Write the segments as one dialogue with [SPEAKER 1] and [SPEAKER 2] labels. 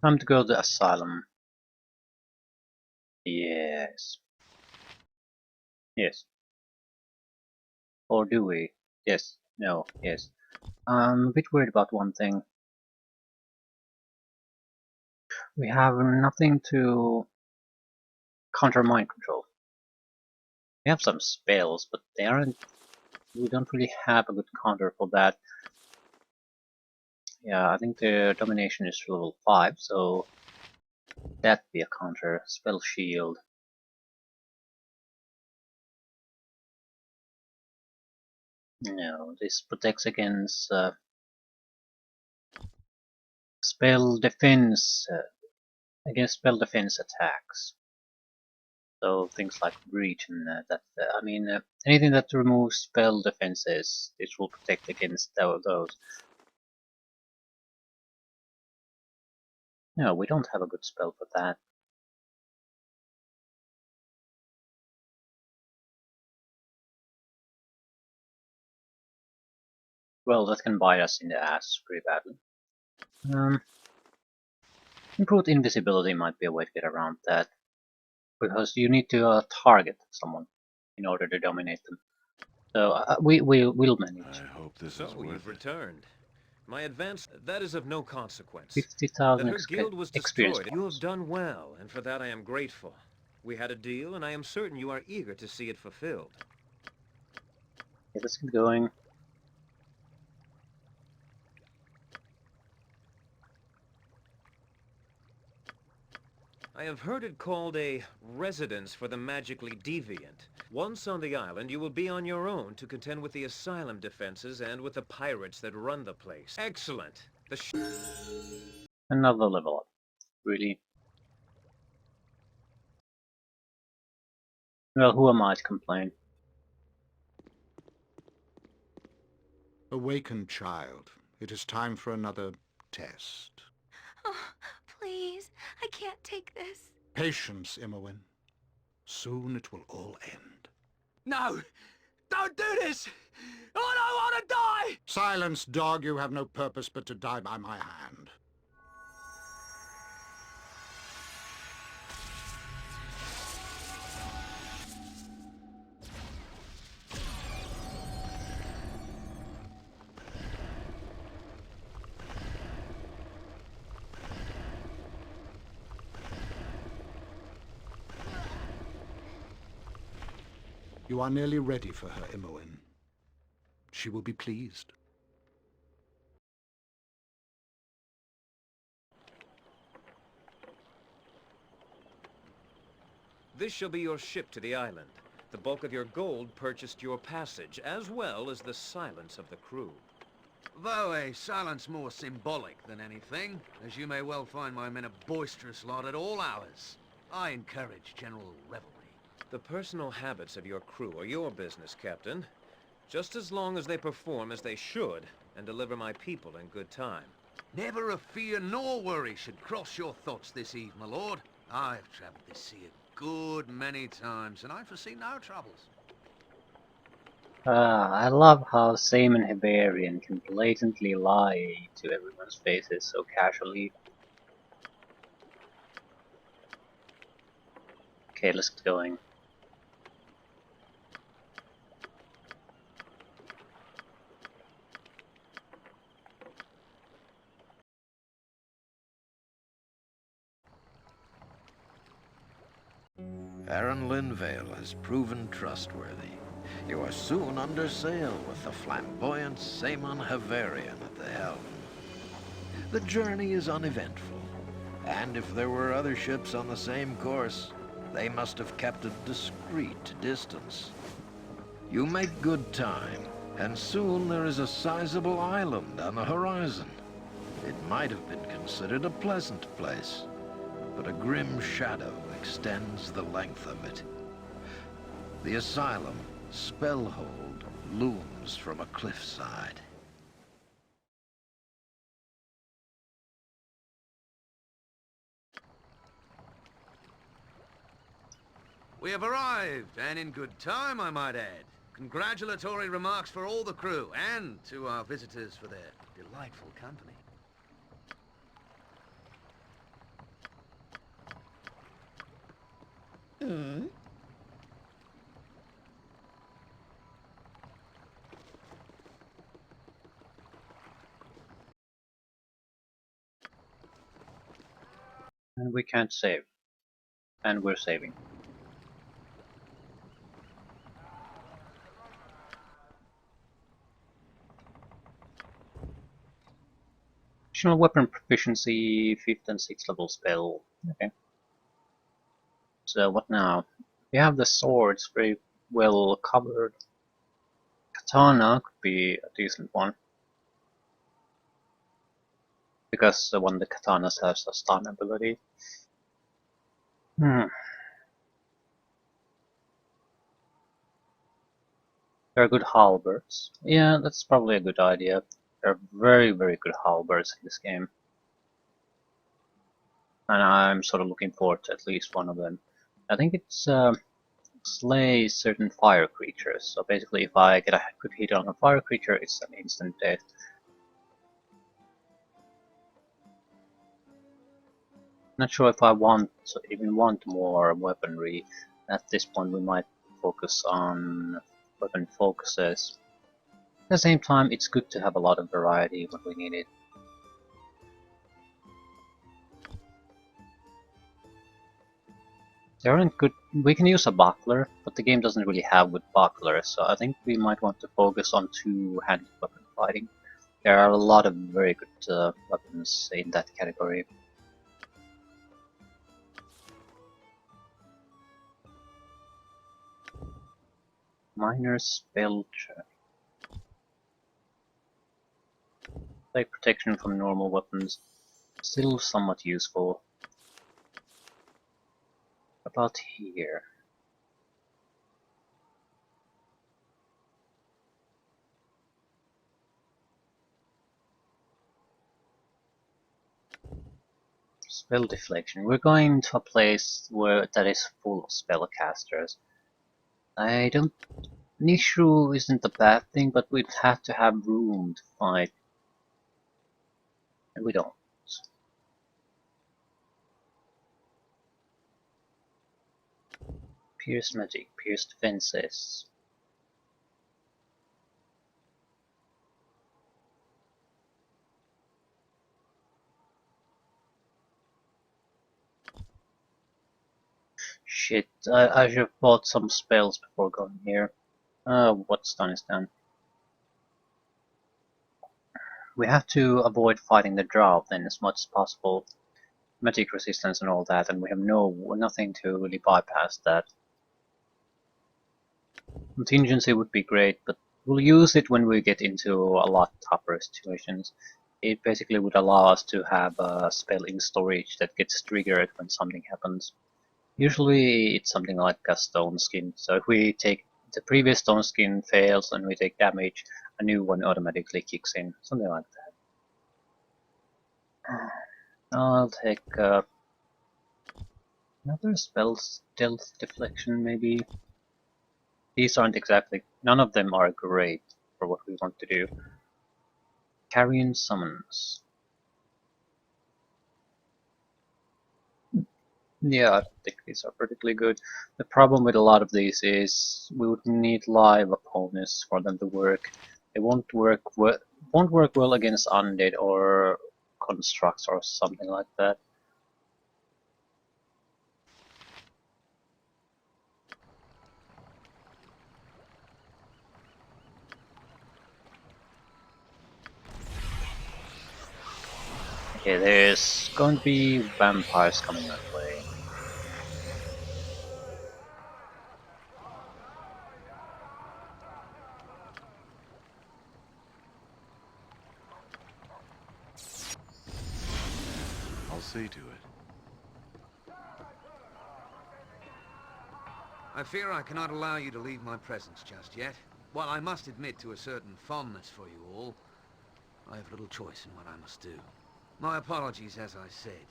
[SPEAKER 1] Time to go to the asylum. Yes. Yes. Or do we? Yes. No. Yes. I'm a bit worried about one thing. We have nothing to counter mind control. We have some spells, but they aren't. We don't really have a good counter for that. Yeah, I think the domination is level 5, so that'd be a counter. Spell shield. No, this protects against spell defense against spell defense attacks. So things like breach and anything that removes spell defenses, it will protect against those. No, we don't have a good spell for that. Well, that can bite us in the ass pretty badly. Improved invisibility might be a way to get around that, because you need to target someone in order to dominate them. So we'll manage.
[SPEAKER 2] I hope this is
[SPEAKER 3] So
[SPEAKER 2] worth
[SPEAKER 3] you've
[SPEAKER 2] it.
[SPEAKER 3] returned. My advance, that is of no consequence. That
[SPEAKER 1] 50,000
[SPEAKER 3] her guild was
[SPEAKER 1] experience
[SPEAKER 3] destroyed, you have
[SPEAKER 1] points.
[SPEAKER 3] done well, and for that I am grateful. We had a deal, and I am certain you are eager to see it fulfilled.
[SPEAKER 1] Okay, let's get going.
[SPEAKER 3] I have heard it called a residence for the magically deviant. Once on the island, you will be on your own to contend with the asylum defenses and with the pirates that run the place. Excellent.
[SPEAKER 1] Another level up. Really? Well, who am I to complain?
[SPEAKER 4] Awaken, child. It is time for another test.
[SPEAKER 5] Oh, please. I can't take this.
[SPEAKER 4] Patience, Imowen. Soon it will all end.
[SPEAKER 6] No! Don't do this! I don't want to die!
[SPEAKER 4] Silence, dog. You have no purpose but to die by my hand. You are nearly ready for her, Imowen. She will be pleased.
[SPEAKER 3] This shall be your ship to the island. The bulk of your gold purchased your passage, as well as the silence of the crew.
[SPEAKER 6] Though a silence more symbolic than anything, as you may well find my men a boisterous lot at all hours. I encourage general revelry.
[SPEAKER 3] The personal habits of your crew are your business, Captain. Just as long as they perform as they should, and deliver my people in good time.
[SPEAKER 6] Never a fear nor worry should cross your thoughts this eve, my lord. I have travelled this sea a good many times, and I foresee no troubles.
[SPEAKER 1] I love how Same and Hiberian can blatantly lie to everyone's faces so casually. Okay, let's get going.
[SPEAKER 2] Aaron Linvale has proven trustworthy. You are soon under sail with the flamboyant Saemon Havarian at the helm. The journey is uneventful, and if there were other ships on the same course, they must have kept a discreet distance. You make good time, and soon there is a sizable island on the horizon. It might have been considered a pleasant place, but a grim shadow extends the length of it. The asylum, Spellhold, looms from a cliffside.
[SPEAKER 6] We have arrived, and in good time, I might add. Congratulatory remarks for all the crew, and to our visitors for their delightful company.
[SPEAKER 1] And we can't save. And we're saving. Additional weapon proficiency, 5th and 6th level spell. Okay. So what now? We have the swords very well covered. Katana could be a decent one. Because one of the katanas has a stun ability. There are good halberds. Yeah, that's probably a good idea. There are very, very good halberds in this game. And I'm sort of looking forward to at least one of them. I think it's slay certain fire creatures. So basically if I get a good hit on a fire creature, it's an instant death. Not sure if I even want more weaponry. At this point we might focus on weapon focuses. At the same time, it's good to have a lot of variety when we need it. They aren't good. We can use a buckler, but the game doesn't really have good bucklers, so I think we might want to focus on two-handed weapon fighting. There are a lot of very good weapons in that category. Minor spell check. Like protection from normal weapons, still somewhat useful. About here. Spell deflection. We're going to a place where that is full of spellcasters. I don't. Nishu isn't a bad thing, but we'd have to have room to fight, and we don't. Pierce magic, pierce defenses. Shit, I should have bought some spells before going here. What's done is done. We have to avoid fighting the drought then as much as possible. Magic resistance and all that, and we have nothing to really bypass that. Contingency would be great, but we'll use it when we get into a lot tougher situations. It basically would allow us to have a spell in storage that gets triggered when something happens. Usually it's something like a stone skin, so if we take the previous stone skin fails and we take damage, a new one automatically kicks in, something like that. I'll take another spell, stealth deflection maybe. These aren't exactly, none of them are great for what we want to do. Carrion summons. Yeah, I think these are particularly good. The problem with a lot of these is we would need live opponents for them to work. They won't work well against undead or constructs or something like that. Okay, there's going to be vampires coming that way.
[SPEAKER 2] I'll see to it.
[SPEAKER 6] I fear I cannot allow you to leave my presence just yet. While I must admit to a certain fondness for you all, I have little choice in what I must do. My apologies, as I said.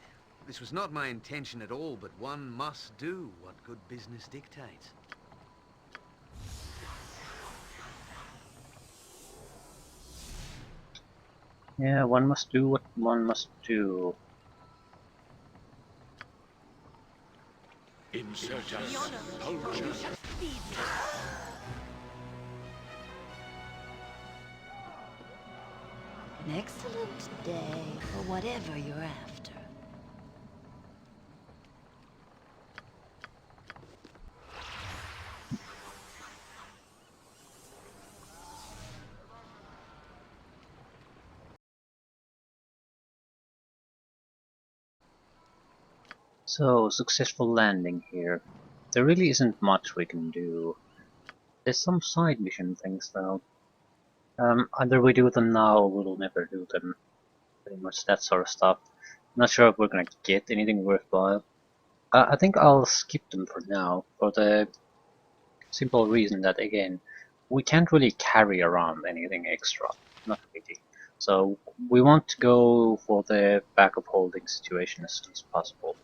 [SPEAKER 6] This was not my intention at all, but one must do what good business dictates.
[SPEAKER 1] Yeah, one must do what one must do.
[SPEAKER 5] Fiona, you shall feed me. An excellent day for whatever you're after.
[SPEAKER 1] So, successful landing here. There really isn't much we can do. There's some side mission things though. Either we do them now or we'll never do them. Pretty much that sort of stuff. Not sure if we're gonna get anything worthwhile. I think I'll skip them for now, for the simple reason that, again, we can't really carry around anything extra. Not really. So we want to go for the backup holding situation as soon as possible.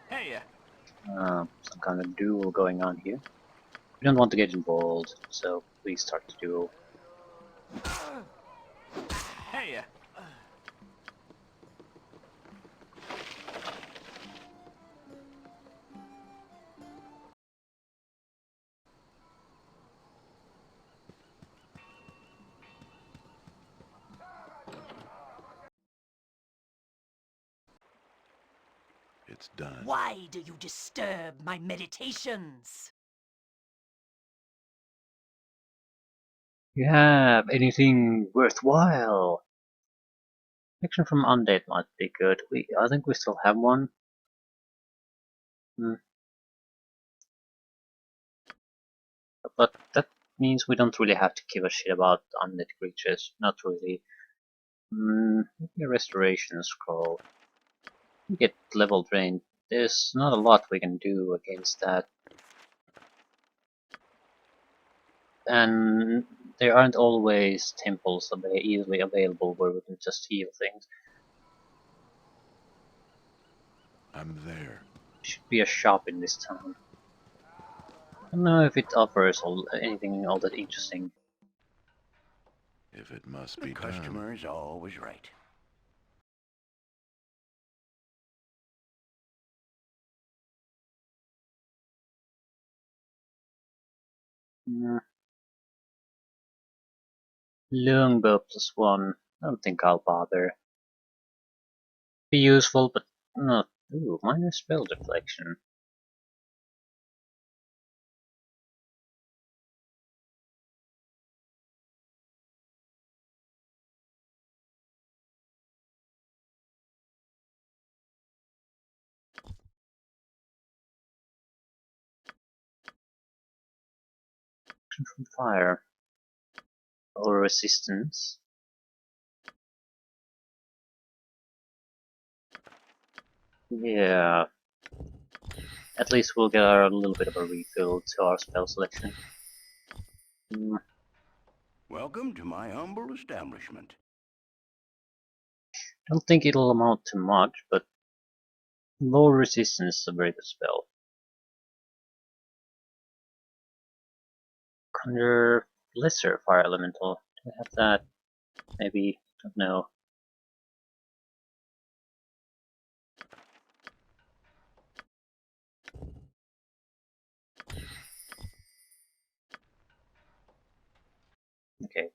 [SPEAKER 3] Hey,
[SPEAKER 1] Some kind of duel going on here. We don't want to get involved, so please start the duel.
[SPEAKER 3] hey.
[SPEAKER 2] It's done.
[SPEAKER 7] Why do you disturb my meditations?
[SPEAKER 1] You have anything worthwhile? Action from Undead might be good. I think we still have one. But that means we don't really have to give a shit about undead creatures. Not really. Maybe a restoration scroll. We get level drained. There's not a lot we can do against that. And there aren't always temples easily available where we can just heal things.
[SPEAKER 2] I'm there.
[SPEAKER 1] Should be a shop in this town. I don't know if it offers anything all that interesting.
[SPEAKER 2] If it must
[SPEAKER 8] The
[SPEAKER 2] be
[SPEAKER 8] customer
[SPEAKER 2] done.
[SPEAKER 8] is always right.
[SPEAKER 1] Longbow +1. I don't think I'll bother. Be useful, but not. Ooh, minor spell deflection. From fire. Or resistance. Yeah. At least we'll get a little bit of a refill to our spell selection.
[SPEAKER 8] Welcome to my humble establishment.
[SPEAKER 1] Don't think it'll amount to much, but low resistance is a very good spell. Conjure lesser fire elemental. Do I have that? Maybe. Don't know. Okay.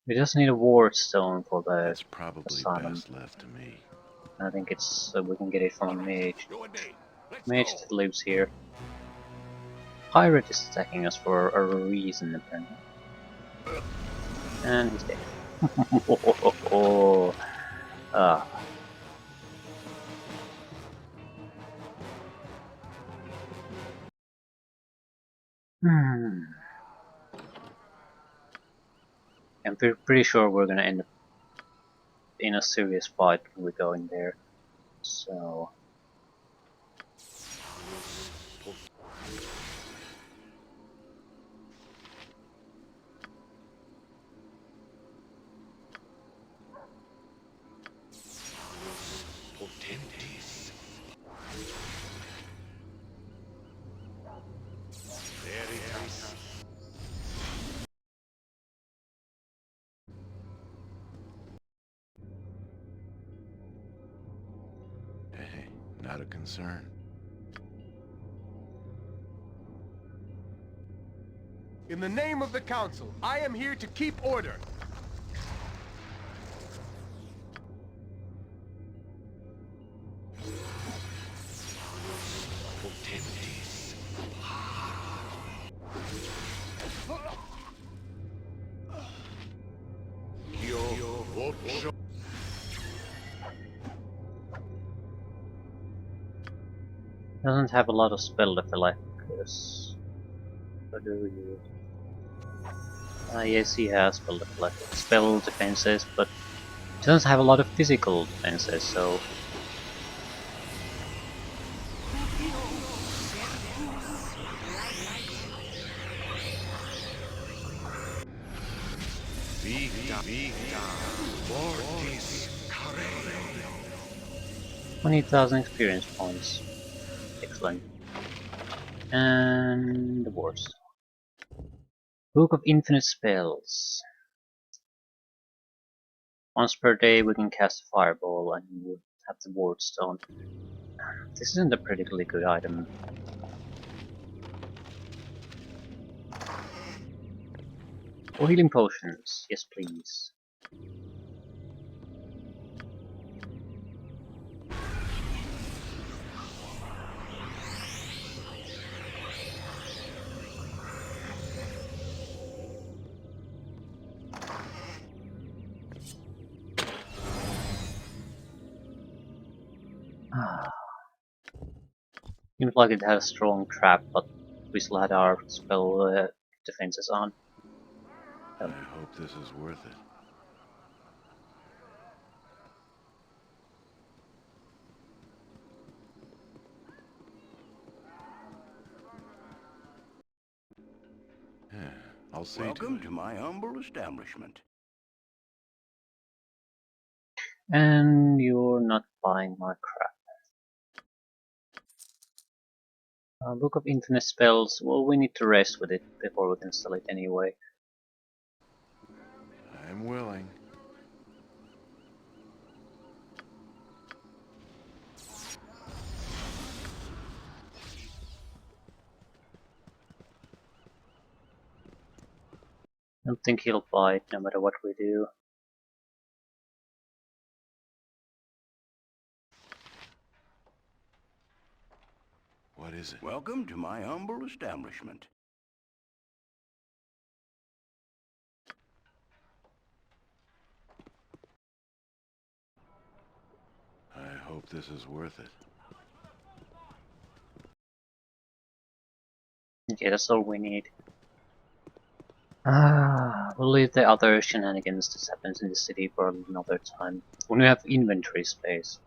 [SPEAKER 1] We just need a ward stone for the
[SPEAKER 2] It's probably
[SPEAKER 1] asylum.
[SPEAKER 2] best left to me.
[SPEAKER 1] I think it's we can get it from a mage.
[SPEAKER 3] You and me. Let's
[SPEAKER 1] Mage
[SPEAKER 3] go.
[SPEAKER 1] that lives here. Pirate is attacking us for a reason, apparently. And he's dead. Ah. I'm pretty sure we're gonna end up in a serious fight when we go in there. So.
[SPEAKER 2] Hey, not a concern.
[SPEAKER 9] In the name of the Council, I am here to keep order.
[SPEAKER 1] Doesn't have a lot of spell deflectors. Or do you? Yes, he has spell defenses, but he doesn't have a lot of physical defenses, so...
[SPEAKER 2] Vita, vita, mortis,
[SPEAKER 1] 20,000 experience points. Excellent. And the worst. Book of Infinite Spells. Once per day we can cast a fireball and we have the ward stone. This isn't a particularly good item. Or healing potions, yes please. Seems like it had a strong trap, but we still had our spell defenses on.
[SPEAKER 2] I hope this is worth it. Yeah, I'll see
[SPEAKER 8] Welcome
[SPEAKER 2] to
[SPEAKER 8] to
[SPEAKER 2] it.
[SPEAKER 8] my humble establishment.
[SPEAKER 1] And you're not buying my crap. Book of Infinite Spells, well, we need to rest with it before we can sell it anyway.
[SPEAKER 2] I'm willing.
[SPEAKER 1] I don't think he'll buy it no matter what we do.
[SPEAKER 2] What is it?
[SPEAKER 8] Welcome to my humble establishment.
[SPEAKER 2] I hope this is worth it.
[SPEAKER 1] Okay, that's all we need. We'll leave the other shenanigans that happens in the city for another time. When we have inventory space.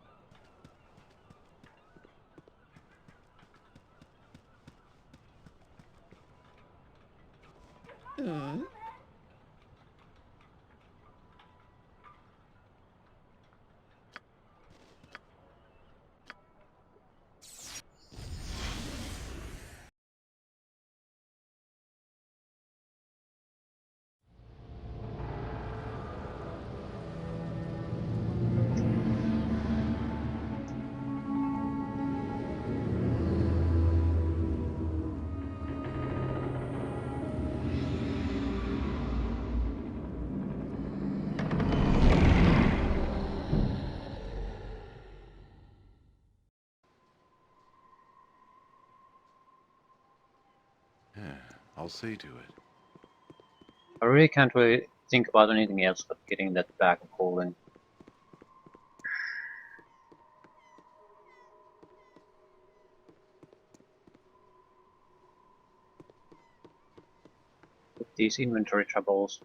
[SPEAKER 2] Yeah, I'll see to it.
[SPEAKER 1] I really can't really think about anything else but getting that bag of golden. With these inventory troubles.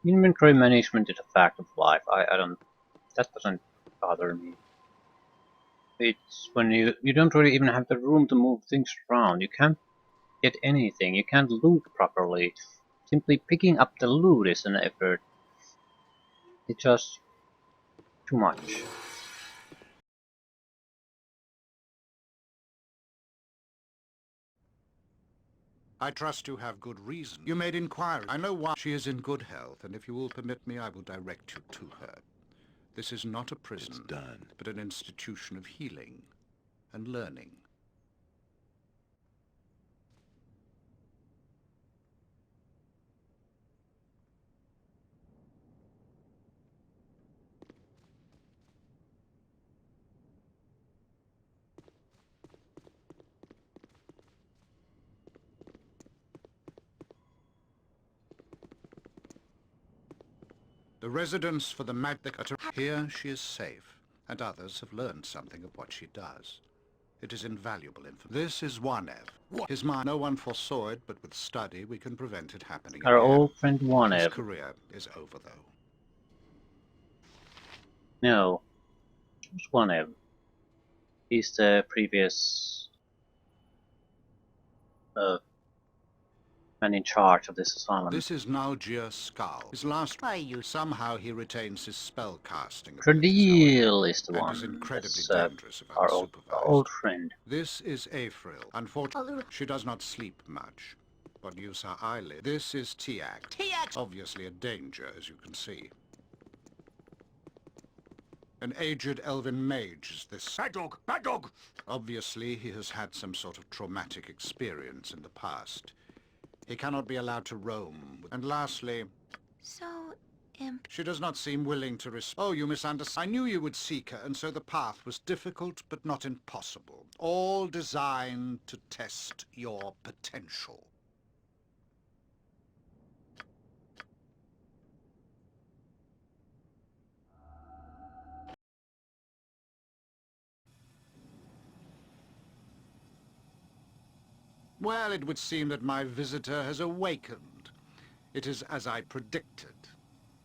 [SPEAKER 1] Inventory management is a fact of life. I don't... that doesn't bother me. It's when you don't really even have the room to move things around. You can't get anything. You can't loot properly. Simply picking up the loot is an effort. It's just too much.
[SPEAKER 4] I trust you have good reason. You made inquiry. I know why. She is in good health, and if you will permit me, I will direct you to her. This is not a prison,
[SPEAKER 2] It's done.
[SPEAKER 4] but an institution of healing and learning. The residence for the Here she is safe, and others have learned something of what she does. It is invaluable information. This is Wanev. His mind, no one foresaw it, but with study we can prevent it happening
[SPEAKER 1] Our
[SPEAKER 4] again.
[SPEAKER 1] old friend
[SPEAKER 4] His
[SPEAKER 1] Wanev.
[SPEAKER 4] career is over, though.
[SPEAKER 1] No. Who's Wanev? He's the previous man in charge of this asylum.
[SPEAKER 4] This is Nalgir Skal. His last somehow he retains his spell casting
[SPEAKER 1] Tradil is the
[SPEAKER 4] and
[SPEAKER 1] one.
[SPEAKER 4] is incredibly
[SPEAKER 1] That's
[SPEAKER 4] dangerous if
[SPEAKER 1] our
[SPEAKER 4] unsupervised.
[SPEAKER 1] old friend.
[SPEAKER 4] This is April. Unfortunately, she does not sleep much, but use her eyelid. This is Tiak. Obviously a danger, as you can see. An aged elven mage is this.
[SPEAKER 9] Bad dog! Bad dog!
[SPEAKER 4] Obviously, he has had some sort of traumatic experience in the past. He cannot be allowed to roam. And lastly,
[SPEAKER 5] So, imp.
[SPEAKER 4] she does not seem willing to Oh, you misunderstand. I knew you would seek her, and so the path was difficult but not impossible. All designed to test your potential. Well, it would seem that my visitor has awakened. It is as I predicted.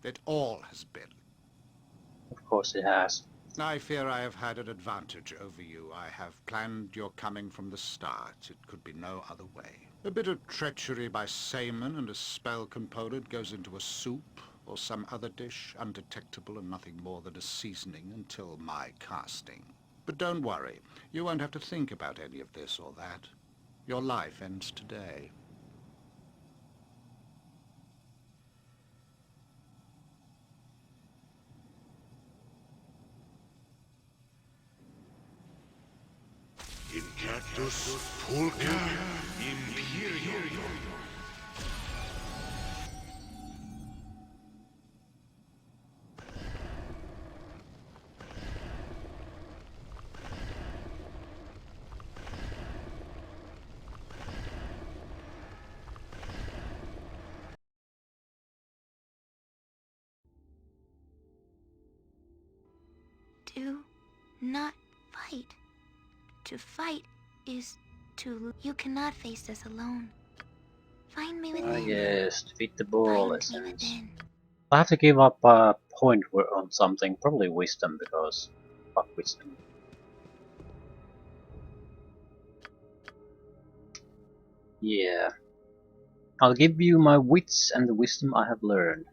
[SPEAKER 4] It all has been.
[SPEAKER 1] Of course it has.
[SPEAKER 4] I fear I have had an advantage over you. I have planned your coming from the start. It could be no other way. A bit of treachery by Saman and a spell component goes into a soup or some other dish, undetectable and nothing more than a seasoning until my casting. But don't worry. You won't have to think about any of this or that. Your life ends today.
[SPEAKER 8] Incactus Pulca Imperium.
[SPEAKER 5] Do not fight. To fight is to... You cannot face this alone. Find me within.
[SPEAKER 1] Ah yes, defeat the bull
[SPEAKER 5] Find me
[SPEAKER 1] essence.
[SPEAKER 5] within.
[SPEAKER 1] I have to give up a point on something, probably wisdom, because fuck wisdom. Yeah. I'll give you my wits and the wisdom I have learned.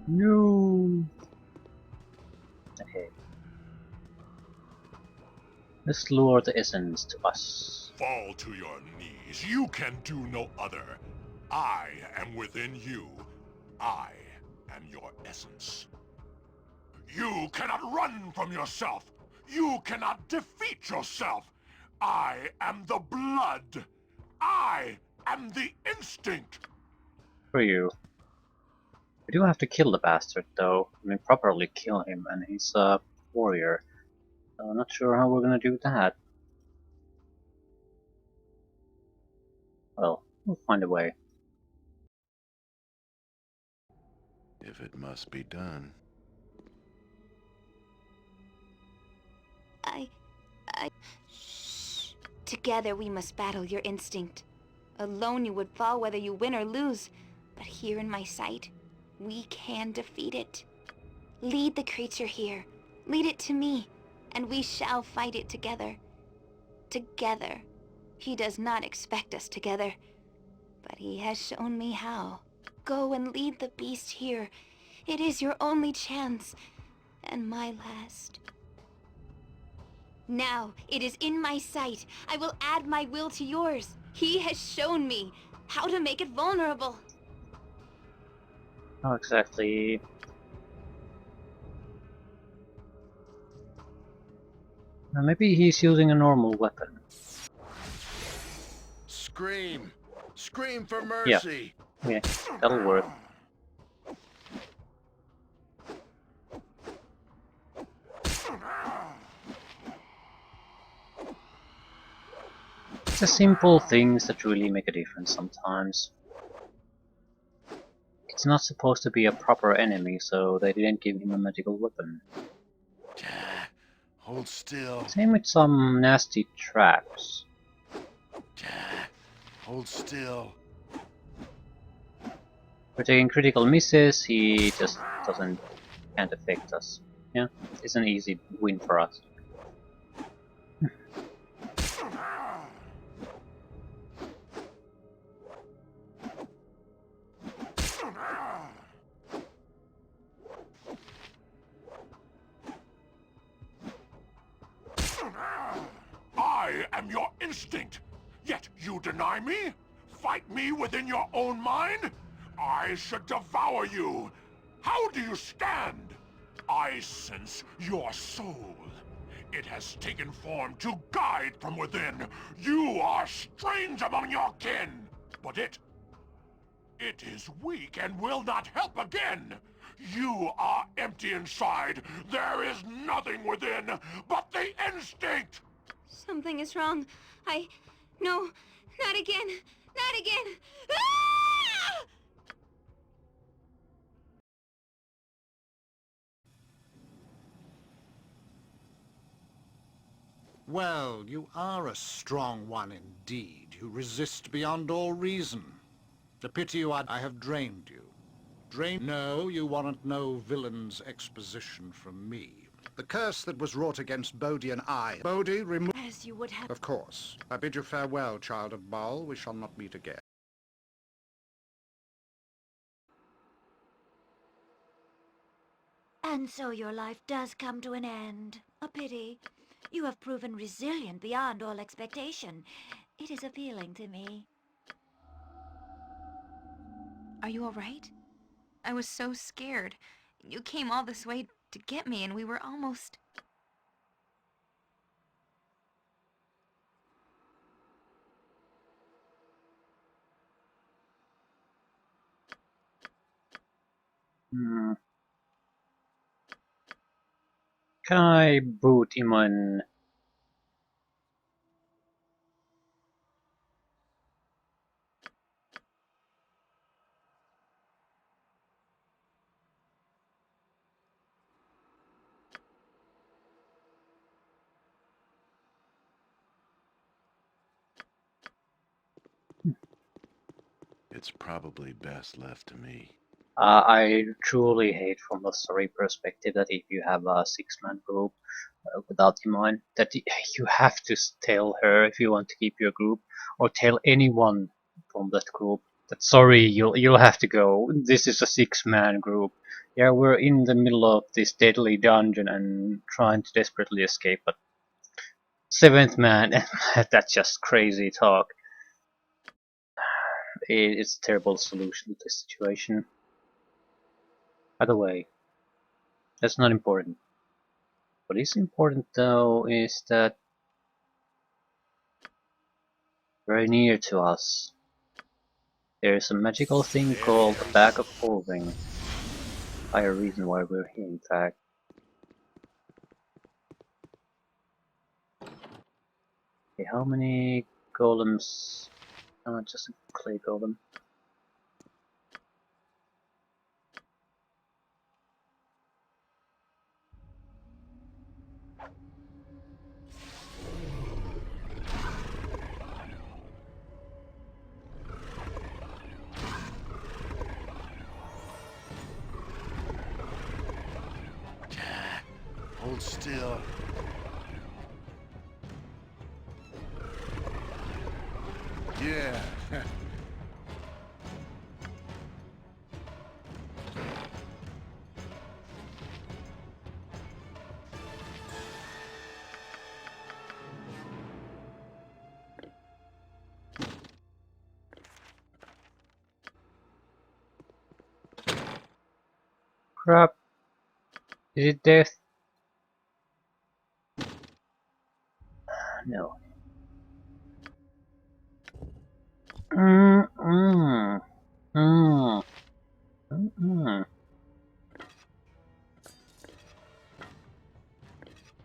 [SPEAKER 1] No. Okay. Let's lure the essence to us.
[SPEAKER 10] Fall to your knees. You can do no other. I am within you. I am your essence. You cannot run from yourself. You cannot defeat yourself. I am the blood. I am the instinct.
[SPEAKER 1] For you. We do have to kill the bastard though. I mean, properly kill him, and he's a warrior. So I'm not sure how we're gonna do that. Well, we'll find a way.
[SPEAKER 8] If it must be done.
[SPEAKER 5] Shh. Together we must battle your instinct. Alone you would fall whether you win or lose. But here in my sight, we can defeat it. Lead the creature here. Lead it to me, and we shall fight it together. Together. He does not expect us together, but he has shown me how. Go and lead the beast here. It is your only chance, and my last. Now, it is in my sight. I will add my will to yours. He has shown me how to make it vulnerable.
[SPEAKER 1] How exactly? Maybe he's using a normal weapon.
[SPEAKER 8] Scream! Scream for mercy!
[SPEAKER 1] Yeah, that'll work. It's the simple things that really make a difference sometimes. It's it's not supposed to be a proper enemy, so they didn't give him a magical weapon.
[SPEAKER 8] Hold still.
[SPEAKER 1] Same with some nasty traps.
[SPEAKER 8] Hold still.
[SPEAKER 1] We're taking critical misses, he just can't affect us. Yeah, it's an easy win for us.
[SPEAKER 10] I am your instinct, yet you deny me? Fight me within your own mind? I should devour you. How do you stand? I sense your soul. It has taken form to guide from within. You are strange among your kin, but it is weak and will not help again. You are empty inside. There is nothing within but the instinct.
[SPEAKER 5] Something is wrong. No, not again. Not again. Ah!
[SPEAKER 4] Well, you are a strong one indeed. You resist beyond all reason. A pity I have drained you. No, you warrant no villain's exposition from me. The curse that was wrought against Bodhi and I. Bodhi, remove...
[SPEAKER 7] As you would have...
[SPEAKER 4] Of course. I bid you farewell, child of Baal. We shall not meet again.
[SPEAKER 7] And so your life does come to an end. A pity. You have proven resilient beyond all expectation. It is appealing to me.
[SPEAKER 5] Are you all right? I was so scared. You came all this way to get me, and we were almost...
[SPEAKER 1] Can I boot him on?
[SPEAKER 8] It's probably best left to me.
[SPEAKER 1] I truly hate from the story perspective that if you have a six-man group without Timon, that you have to tell her if you want to keep your group, or tell anyone from that group that sorry, you'll have to go. This is a six-man group. Yeah, we're in the middle of this deadly dungeon and trying to desperately escape, but seventh man, that's just crazy talk. It's a terrible solution to this situation. By the way, that's not important. What is important though is that very near to us there is a magical thing called the Bag of Holding. Higher reason why we're here, in fact. Okay, how many golems? Just a clay golem.
[SPEAKER 8] Hold still. Yeah.
[SPEAKER 1] Crap! Is it death? No. Mm mm mm mm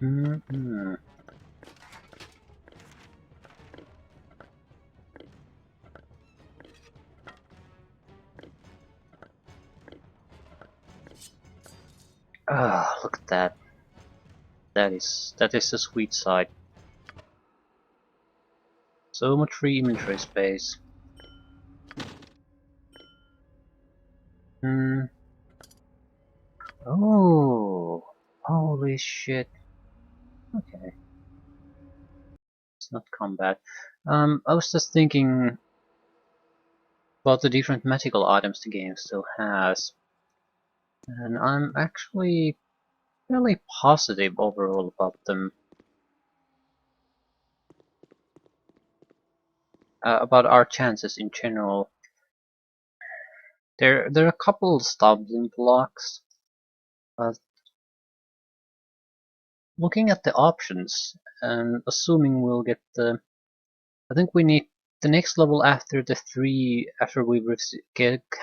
[SPEAKER 1] mm mm. that. That is the sweet side. So much free inventory space. Hmm. Oh, holy shit. Okay, it's not combat. I was just thinking about the different magical items the game still has, and I'm actually fairly positive overall about them. About our chances in general. There are a couple stumbling blocks, but looking at the options and assuming we'll get the, I think we need the next level after the three, after we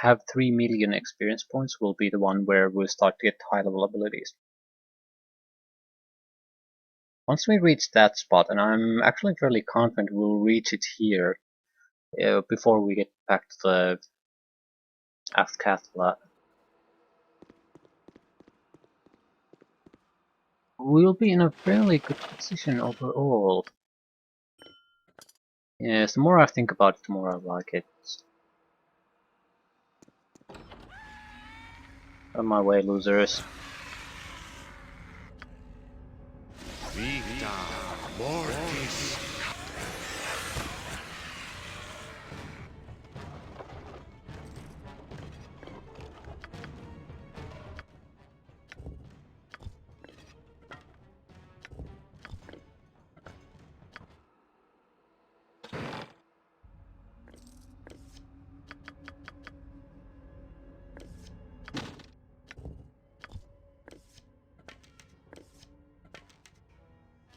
[SPEAKER 1] have 3 million experience points, will be the one where we'll start to get high level abilities. Once we reach that spot, and I'm actually fairly confident we'll reach it here before we get back to the Athkatla, we'll be in a fairly good position overall. Yes, the more I think about it, the more I like it. On my way, losers.
[SPEAKER 10] Vita Mortis.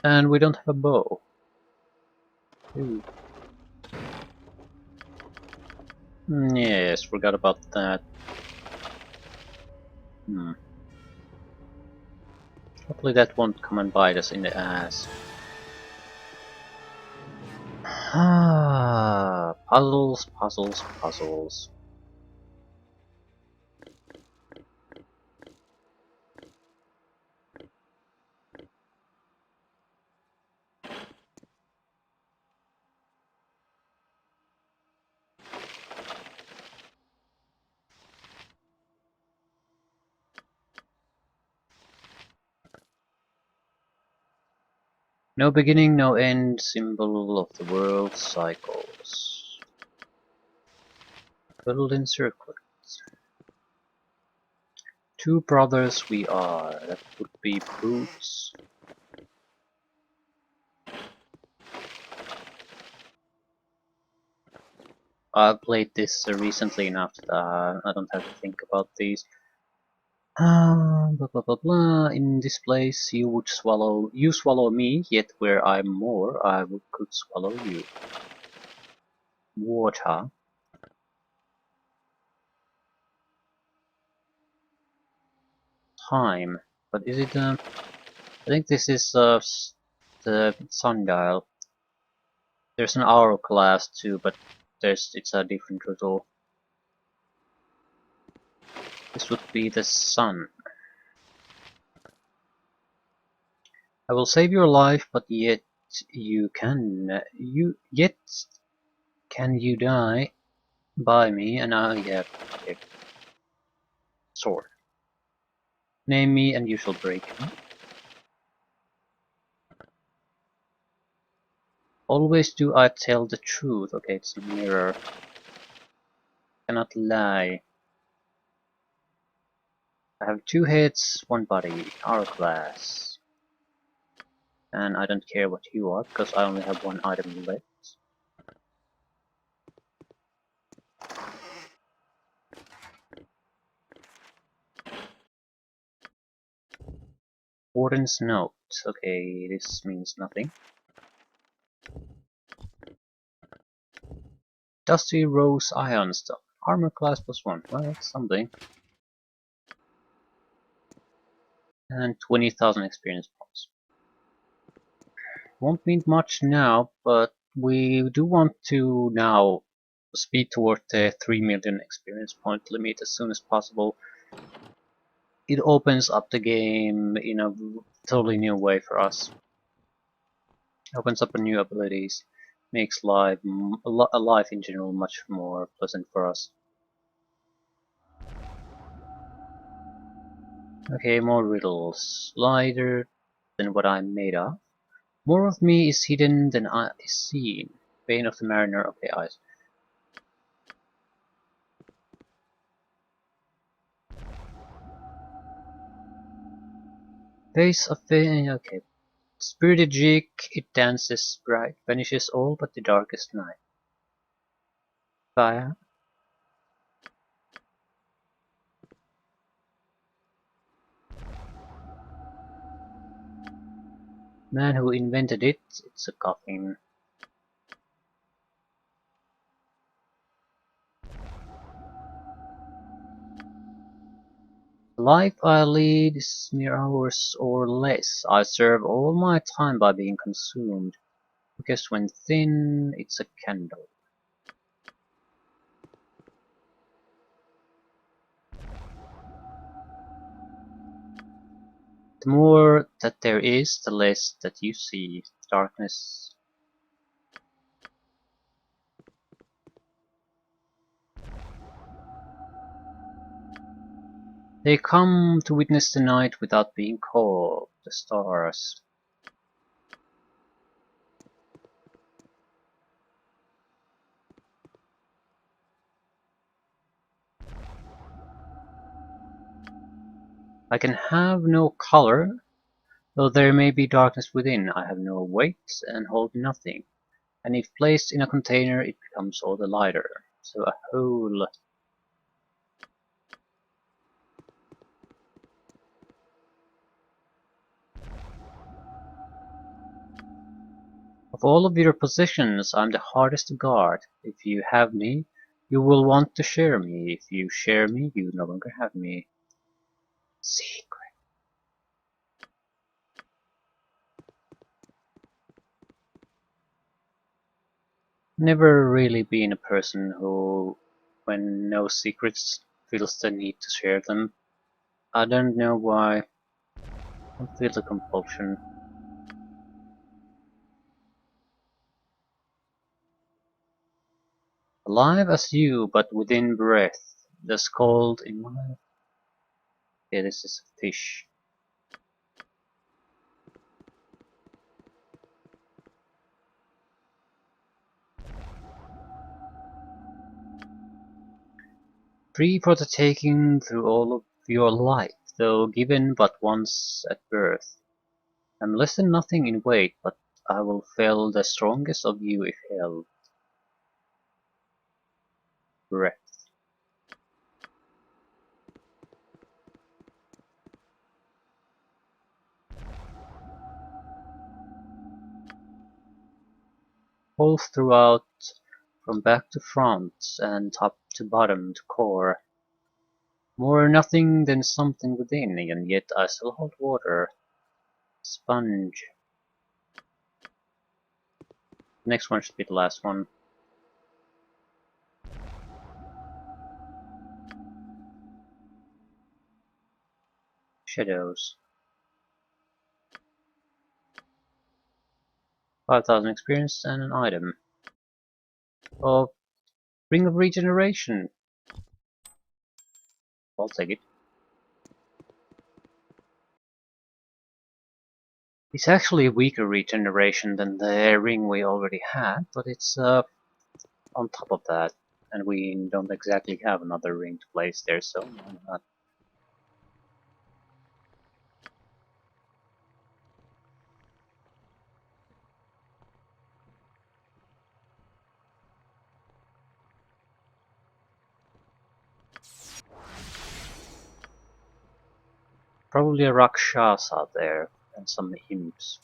[SPEAKER 1] And we don't have a bow. Ooh. Yes, forgot about that. Hopefully that won't come and bite us in the ass. Ah, puzzles, puzzles, puzzles. No beginning, no end, symbol of the world's cycles. Filled in circlets. Two brothers we are, that would be Boots. I've played this recently enough that I don't have to think about these. Blah blah blah blah. In this place, you swallow me, yet where I'm more, could swallow you. Water. Time. But is it, I think this is, the sundial. There's an hourglass too, but it's a different riddle. This would be the sun. I will save your life, but yet can you die by me? And yeah, okay. Sword. Name me, and you shall break me. Always do I tell the truth. Okay, it's a mirror. Cannot lie. I have 2 heads, 1 body. Hourglass. And I don't care what you are, because I only have 1 item left. Warden's note. Okay, this means nothing. Dusty Rose Ironstone. Armor class +1. Well, that's something. And 20,000 experience points. Won't mean much now, but we do want to now speed toward the 3 million experience point limit as soon as possible. it opens up the game in a totally new way for us. Opens up a new abilities, makes life life in general much more pleasant for us. Okay, more riddles. Lighter than what I'm made of. More of me is hidden than is seen. Bane of the Mariner. Okay, eyes. Face of the okay. Spirited jig, it dances bright, vanishes all but the darkest night. Fire. Man who invented it, it's a coffin. The life I lead is mere hours or less. I serve all my time by being consumed, because when thin, it's a candle. The more that there is, the less that you see. Darkness. They come to witness the night without being called. The stars. I can have no color, though there may be darkness within. I have no weight and hold nothing, and if placed in a container it becomes all the lighter. So a whole. Of all of your possessions I'm the hardest to guard. If you have me, you will want to share me. If you share me, you no longer have me. Secret. Never really been a person who, when no secrets, feels the need to share them. I don't know why. I don't feel the compulsion. Alive as you, but within breath. The scald in my... Yeah, this is a fish. Free for the taking through all of your life, though given but once at birth. I'm less than nothing in weight, but I will fell the strongest of you if held. Breath. Whole throughout, from back to front, and top to bottom to core. More nothing than something within, and yet I still hold water. Sponge. Next one should be the last one. Shadows. 5,000 experience and an item. Oh, Ring of Regeneration. I'll take it. It's actually a weaker regeneration than the ring we already had, but it's on top of that. And we don't exactly have another ring to place there, so why not? Probably a Rakshas out there, and some imps.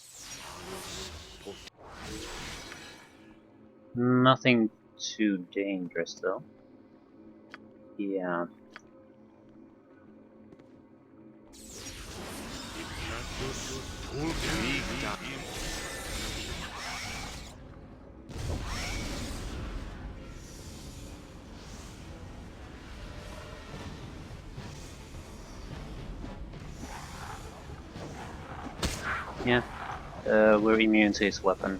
[SPEAKER 1] Nothing too dangerous though. Yeah. Yeah, we're immune to his weapon,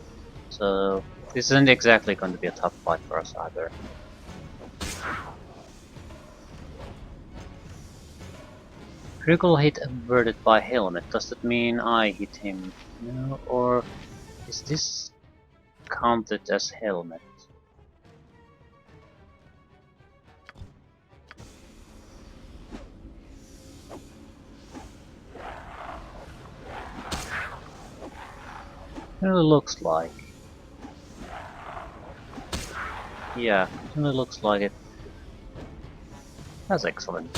[SPEAKER 1] so this isn't exactly going to be a tough fight for us either. Critical hit averted by helmet. Does that mean I hit him? No, or is this counted as helmet? It really looks like. Yeah, it really looks like it. That's excellent.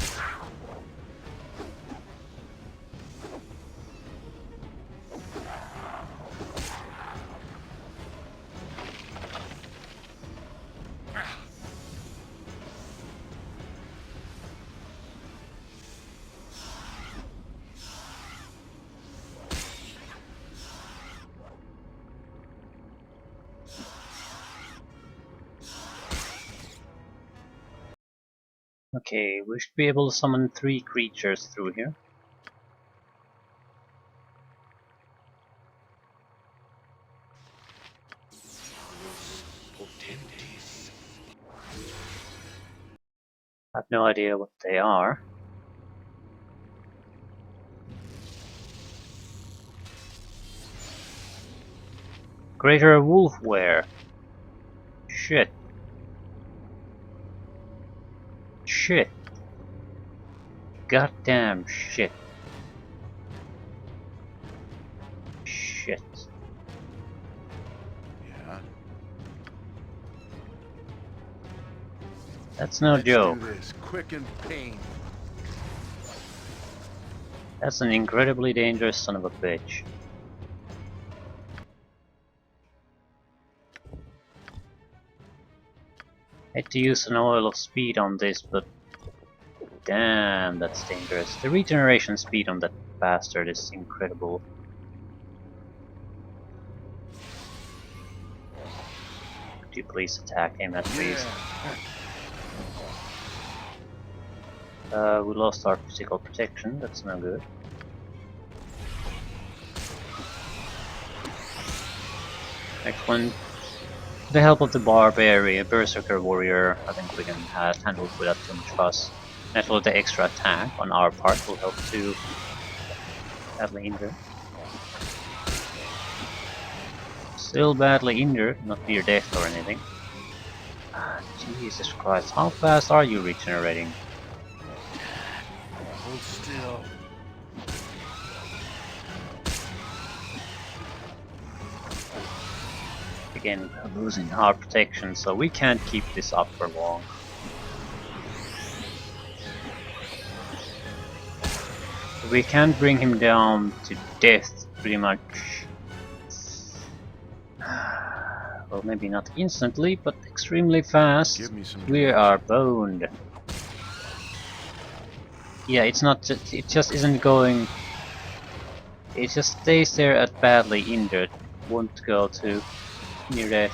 [SPEAKER 1] Okay, we should be able to summon 3 creatures through here. I have no idea what they are. Greater Wolfware. Shit. Shit. Goddamn shit. Shit.
[SPEAKER 8] Yeah.
[SPEAKER 1] That's no
[SPEAKER 8] Let's
[SPEAKER 1] joke.
[SPEAKER 8] do this quick and pain.
[SPEAKER 1] That's an incredibly dangerous son of a bitch. Had to use an oil of speed on this, but damn, that's dangerous. The regeneration speed on that bastard is incredible. Could you please attack him at least? We lost our physical protection, that's no good. Excellent. With the help of the barbarian, berserker warrior, I think we can handle it without too much fuss. Naturally, the extra attack on our part will help to badly injured. Still badly injured, not near death or anything. Ah, Jesus Christ, how fast are you regenerating?
[SPEAKER 8] Hold still.
[SPEAKER 1] Again, we're losing our protection, so we can't keep this up for long. We can't bring him down to death, pretty much. Well, maybe not instantly, but extremely fast.
[SPEAKER 8] Give me some
[SPEAKER 1] We
[SPEAKER 8] direction.
[SPEAKER 1] are boned. Yeah, it's not just, it just isn't going. It just stays there at badly injured. Won't go to near death.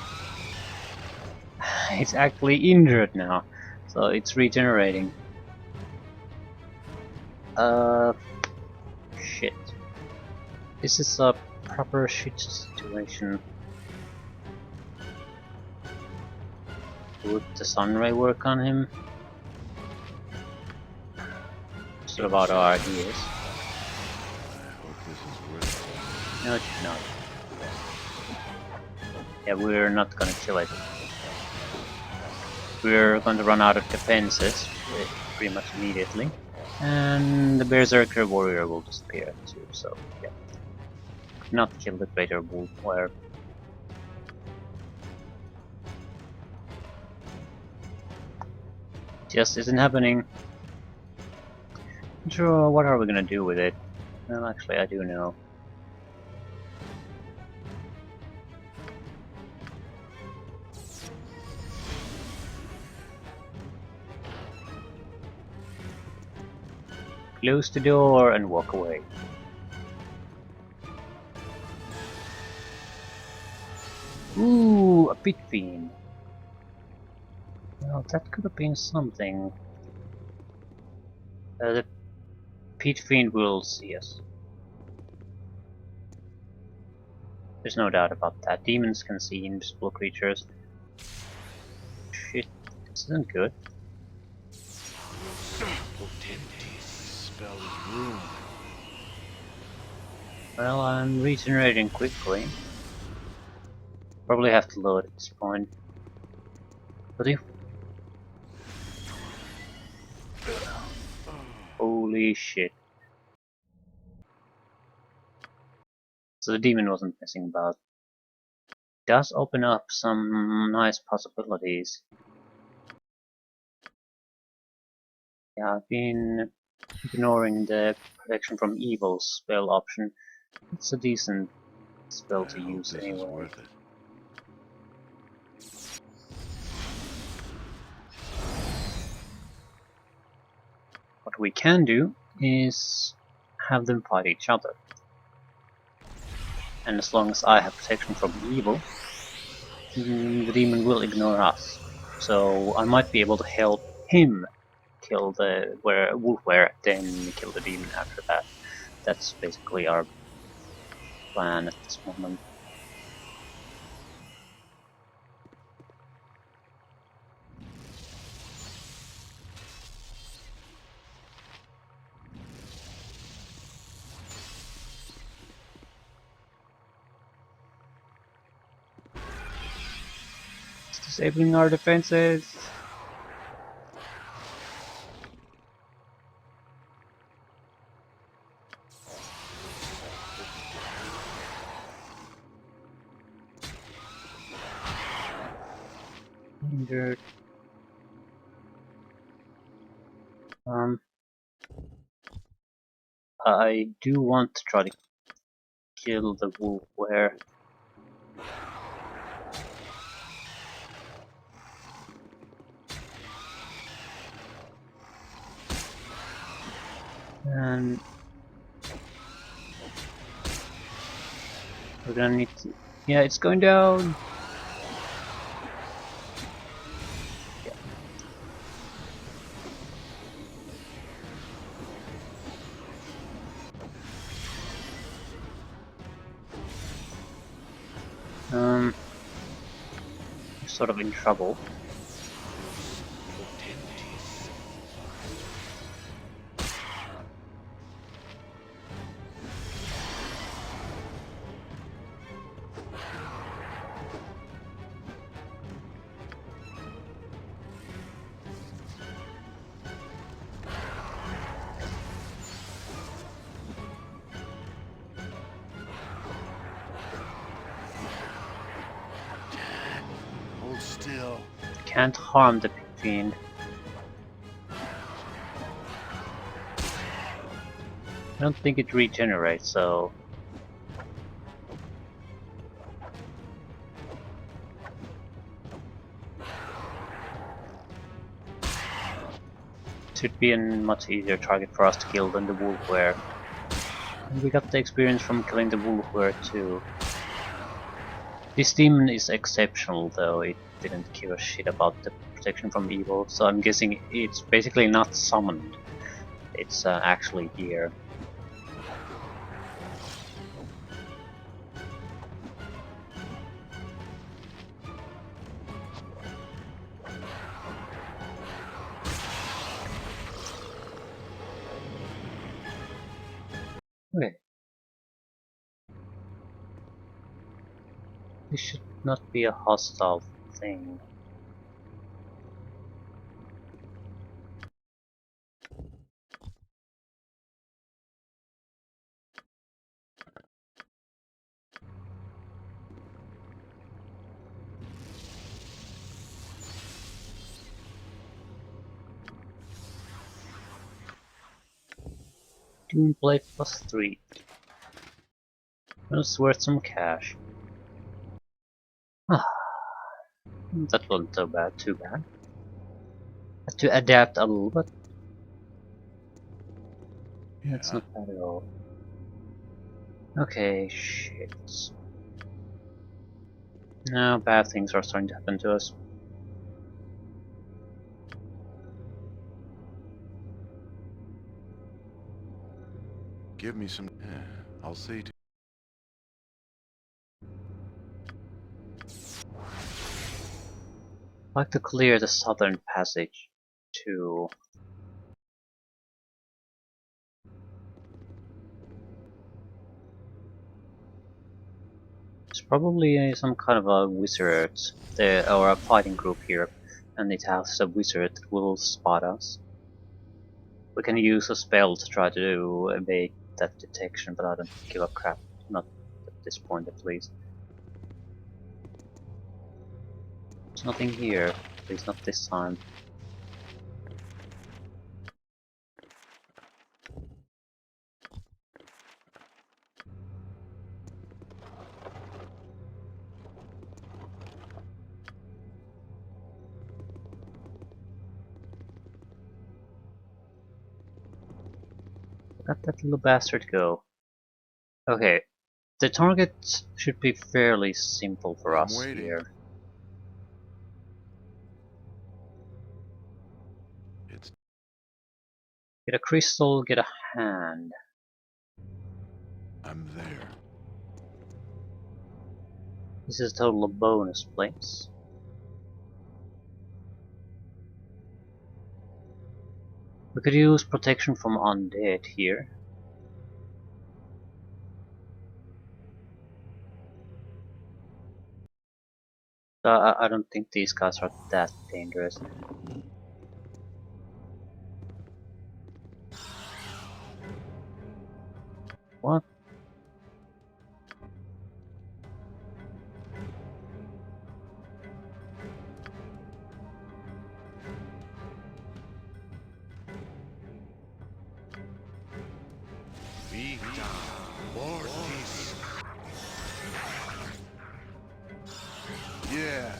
[SPEAKER 1] It's actually injured now, so it's regenerating. Shit. This is a proper shit situation. Would the sunray work on him? Sort of out of our ideas.
[SPEAKER 8] I hope this is worth it.
[SPEAKER 1] No, it should not. Yeah, we're not gonna kill it. We're going to run out of defenses pretty much immediately. And the Berserker Warrior will disappear too, so yeah. Could not kill the Greater Wolfware. Just isn't happening. Not sure what are we gonna do with it. Well, actually I do know. Close the door and walk away. Ooh, a pit fiend. Well, that could have been something. The pit fiend will see us. There's no doubt about that. Demons can see invisible creatures. Shit, this isn't good.
[SPEAKER 8] Spell is ruined.
[SPEAKER 1] Well, I'm regenerating quickly. Probably have to load at this point. But if... Holy shit. So the demon wasn't messing about. Does open up some nice possibilities. Yeah, I've been ignoring the protection from evil spell option. It's a decent spell to
[SPEAKER 8] I hope
[SPEAKER 1] use
[SPEAKER 8] this is
[SPEAKER 1] anyway.
[SPEAKER 8] worth it.
[SPEAKER 1] What we can do is have them fight each other. And as long as I have protection from evil, the demon will ignore us. So I might be able to help him kill the wolf-were, then kill the demon after that. That's basically our plan at this moment. It's disabling our defenses. Injured. I do want to try to kill the wolf-were. And we're gonna need to... Yeah, it's going down! We're sort of in trouble.
[SPEAKER 8] Hold still.
[SPEAKER 1] Can't harm the big fiend. I don't think it regenerates, so... Should be a much easier target for us to kill than the wolf-were. And we got the experience from killing the wolf-were too. This demon is exceptional though, it didn't give a shit about the protection from evil, so I'm guessing it's basically not summoned. It's actually here. Okay. This should not be a hostile thing. Doom Blade +3. Well, it's worth some cash. That wasn't so bad, too bad. Had to adapt a little bit.
[SPEAKER 8] Yeah.
[SPEAKER 1] That's not bad at all. Okay, shit. Now bad things are starting to happen to us.
[SPEAKER 8] Give me some. Yeah, I'll see to.
[SPEAKER 1] I'd like to clear the southern passage too. There's probably some kind of a wizard there, or a fighting group here, and it has a wizard that will spot us. We can use a spell to try to evade that detection, but I don't give a crap. Not at this point, at least. There's nothing here, at least not this time. Let that little bastard go. Okay, the target should be fairly simple for
[SPEAKER 8] I'm
[SPEAKER 1] us
[SPEAKER 8] waiting.
[SPEAKER 1] here.
[SPEAKER 8] It's
[SPEAKER 1] Get a crystal, get a hand.
[SPEAKER 8] I'm there.
[SPEAKER 1] This is a total of bonus plates. We could use protection from undead here. I don't think these guys are that dangerous. What?
[SPEAKER 8] Vita Mortis. Yeah.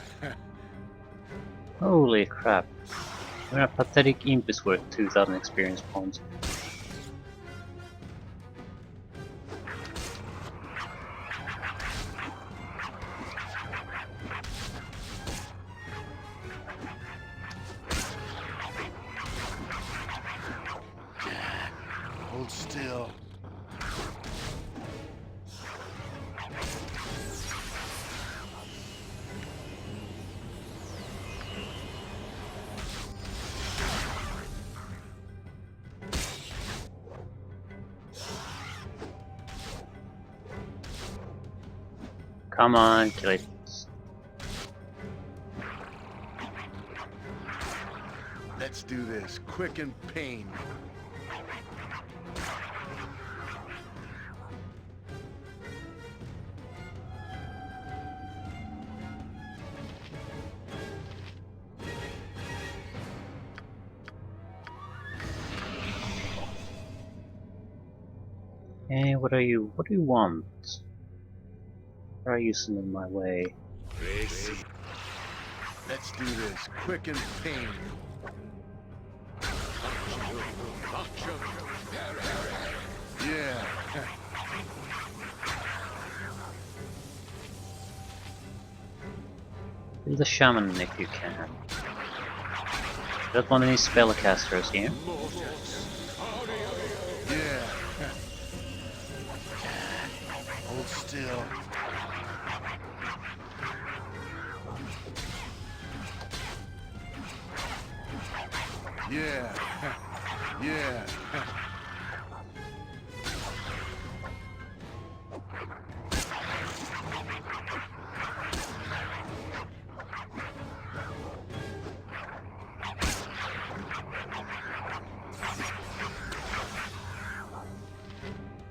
[SPEAKER 1] Holy crap. Even a pathetic imp is worth 2000 experience points.
[SPEAKER 8] Hold still.
[SPEAKER 1] Come on, kill it.
[SPEAKER 8] Let's do this. Quick and pain.
[SPEAKER 1] Hey, what are you? What do you want? Why are you sending my way?
[SPEAKER 8] Let's do this. Quick and pain. Yeah.
[SPEAKER 1] Kill the shaman if you can. Don't want any spellcasters here.
[SPEAKER 8] Yeah. Hold still. Yeah. Yeah.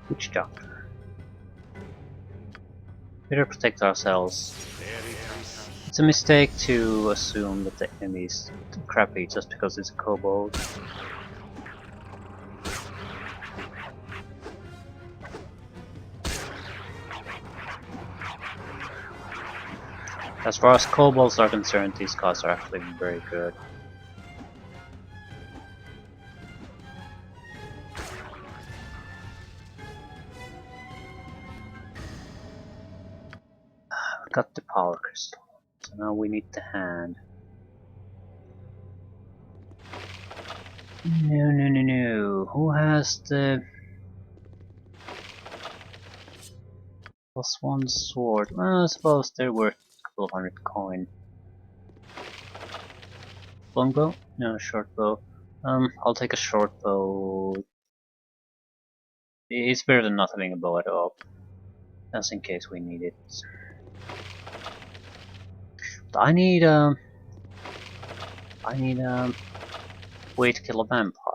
[SPEAKER 1] Witch doctor. Better protect ourselves. It's a mistake to assume that the enemy is crappy just because it's a kobold. As far as kobolds are concerned, these guys are actually very good. We got the power crystal, so now we need the hand. No. Who has the +1 sword? Well, I suppose they're worth a couple of hundred coin. Longbow? No, short bow. I'll take a short bow. It's better than not having a bow at all, just in case we need it. But I need way to kill a vampire.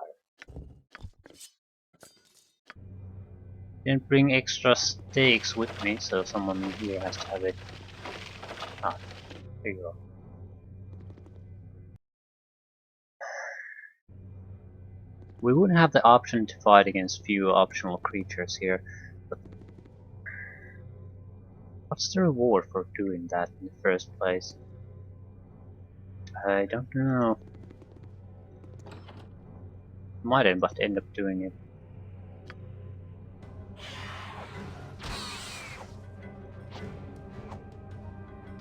[SPEAKER 1] Didn't bring extra stakes with me, so someone here has to have it. Ah, here you go. We wouldn't have the option to fight against few optional creatures here, but what's the reward for doing that in the first place? I don't know. Might end, but end up doing it.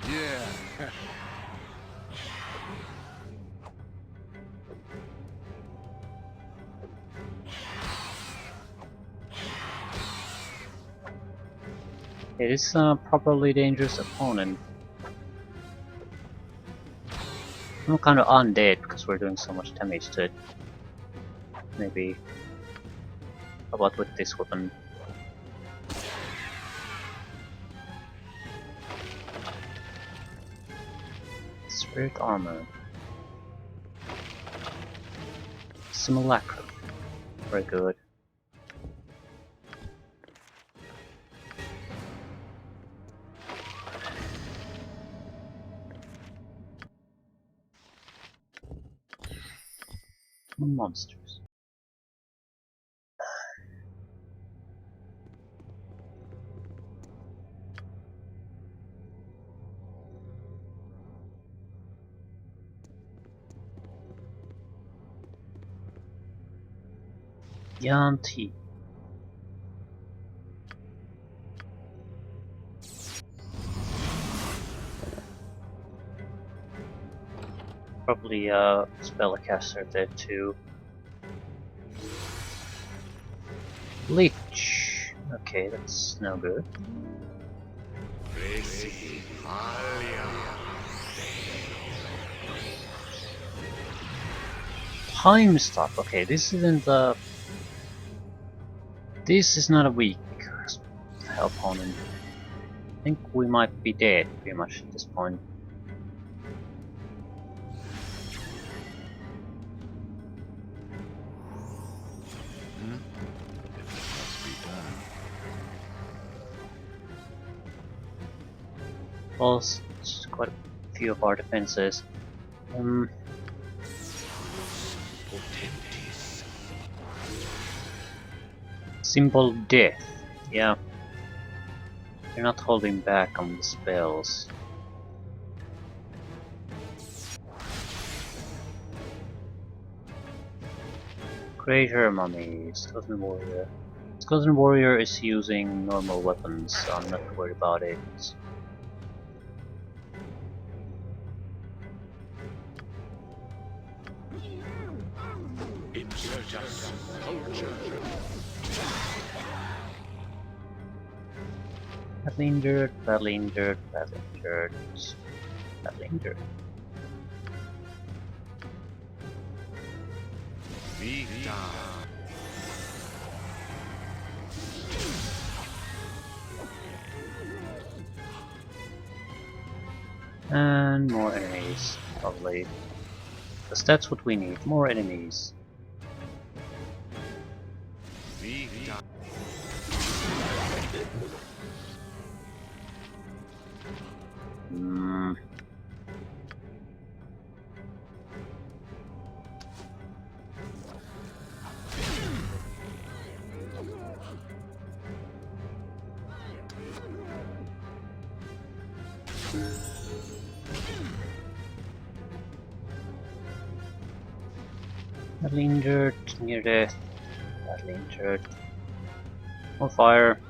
[SPEAKER 6] Yeah.
[SPEAKER 1] It is a properly dangerous opponent. I'm kind of undead because we're doing so much damage to it. Maybe. How about with this weapon? Spirit armor. Simulacrum. Very good. Monsters. Yanti. Probably a spellcaster there too. Leech. Okay, that's no good. Time stop. Okay, this isn't a. This is not a weak opponent. I think we might be dead pretty much at this point. Lost quite a few of our defenses. Simple death. Yeah. You're not holding back on the spells. Creator Mummy, Skeleton Warrior. Skeleton Warrior is using normal weapons, so I'm not worried about it. Badly injured, badly injured, badly injured, badly injured. And more enemies, probably. Because that's what we need, more enemies. Badly injured, near death, badly injured. More fire.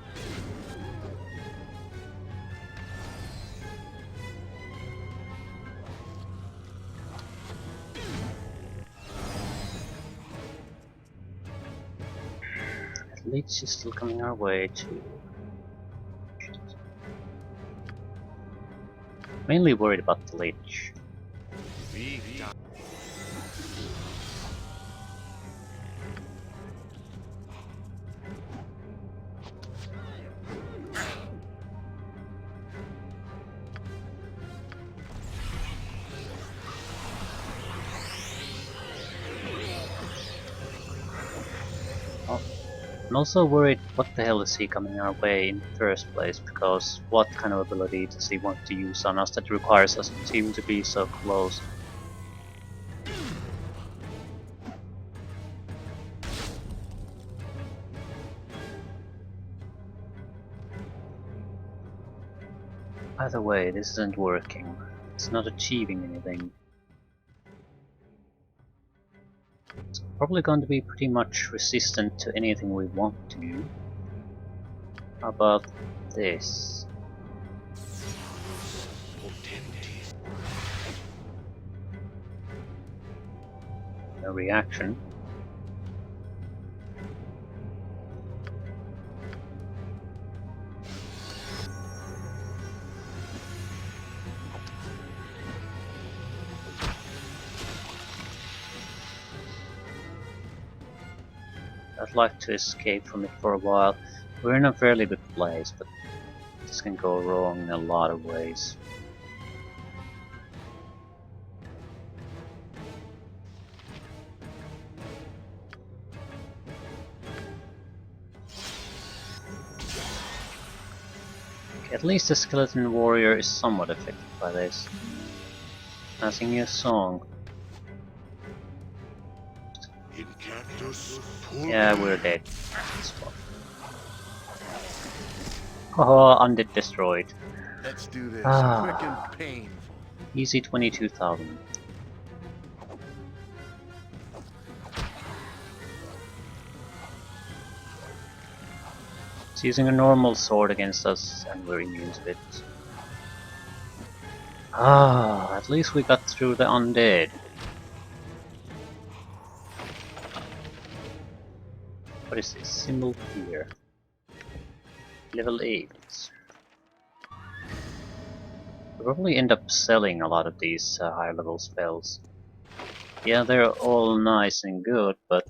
[SPEAKER 1] That leech is still coming our way too. Mainly worried about the leech. I'm also worried what the hell is he coming our way in the first place, because what kind of ability does he want to use on us that requires us team to be so close? Either way, this isn't working. It's not achieving anything. It's probably going to be pretty much resistant to anything we want to do. How about this? No reaction. I'd like to escape from it for a while. We're in a fairly good place, but this can go wrong in a lot of ways. Okay, at least the skeleton warrior is somewhat affected by this. I'll sing you a song. Yeah, we're dead. Oh, undead destroyed.
[SPEAKER 8] Let's do this quick and painful.
[SPEAKER 1] Easy 22,000. It's using a normal sword against us and we're immune to it. At least we got through the undead. What is this symbol here? Level 8. We'll probably end up selling a lot of these higher level spells. Yeah, they're all nice and good, but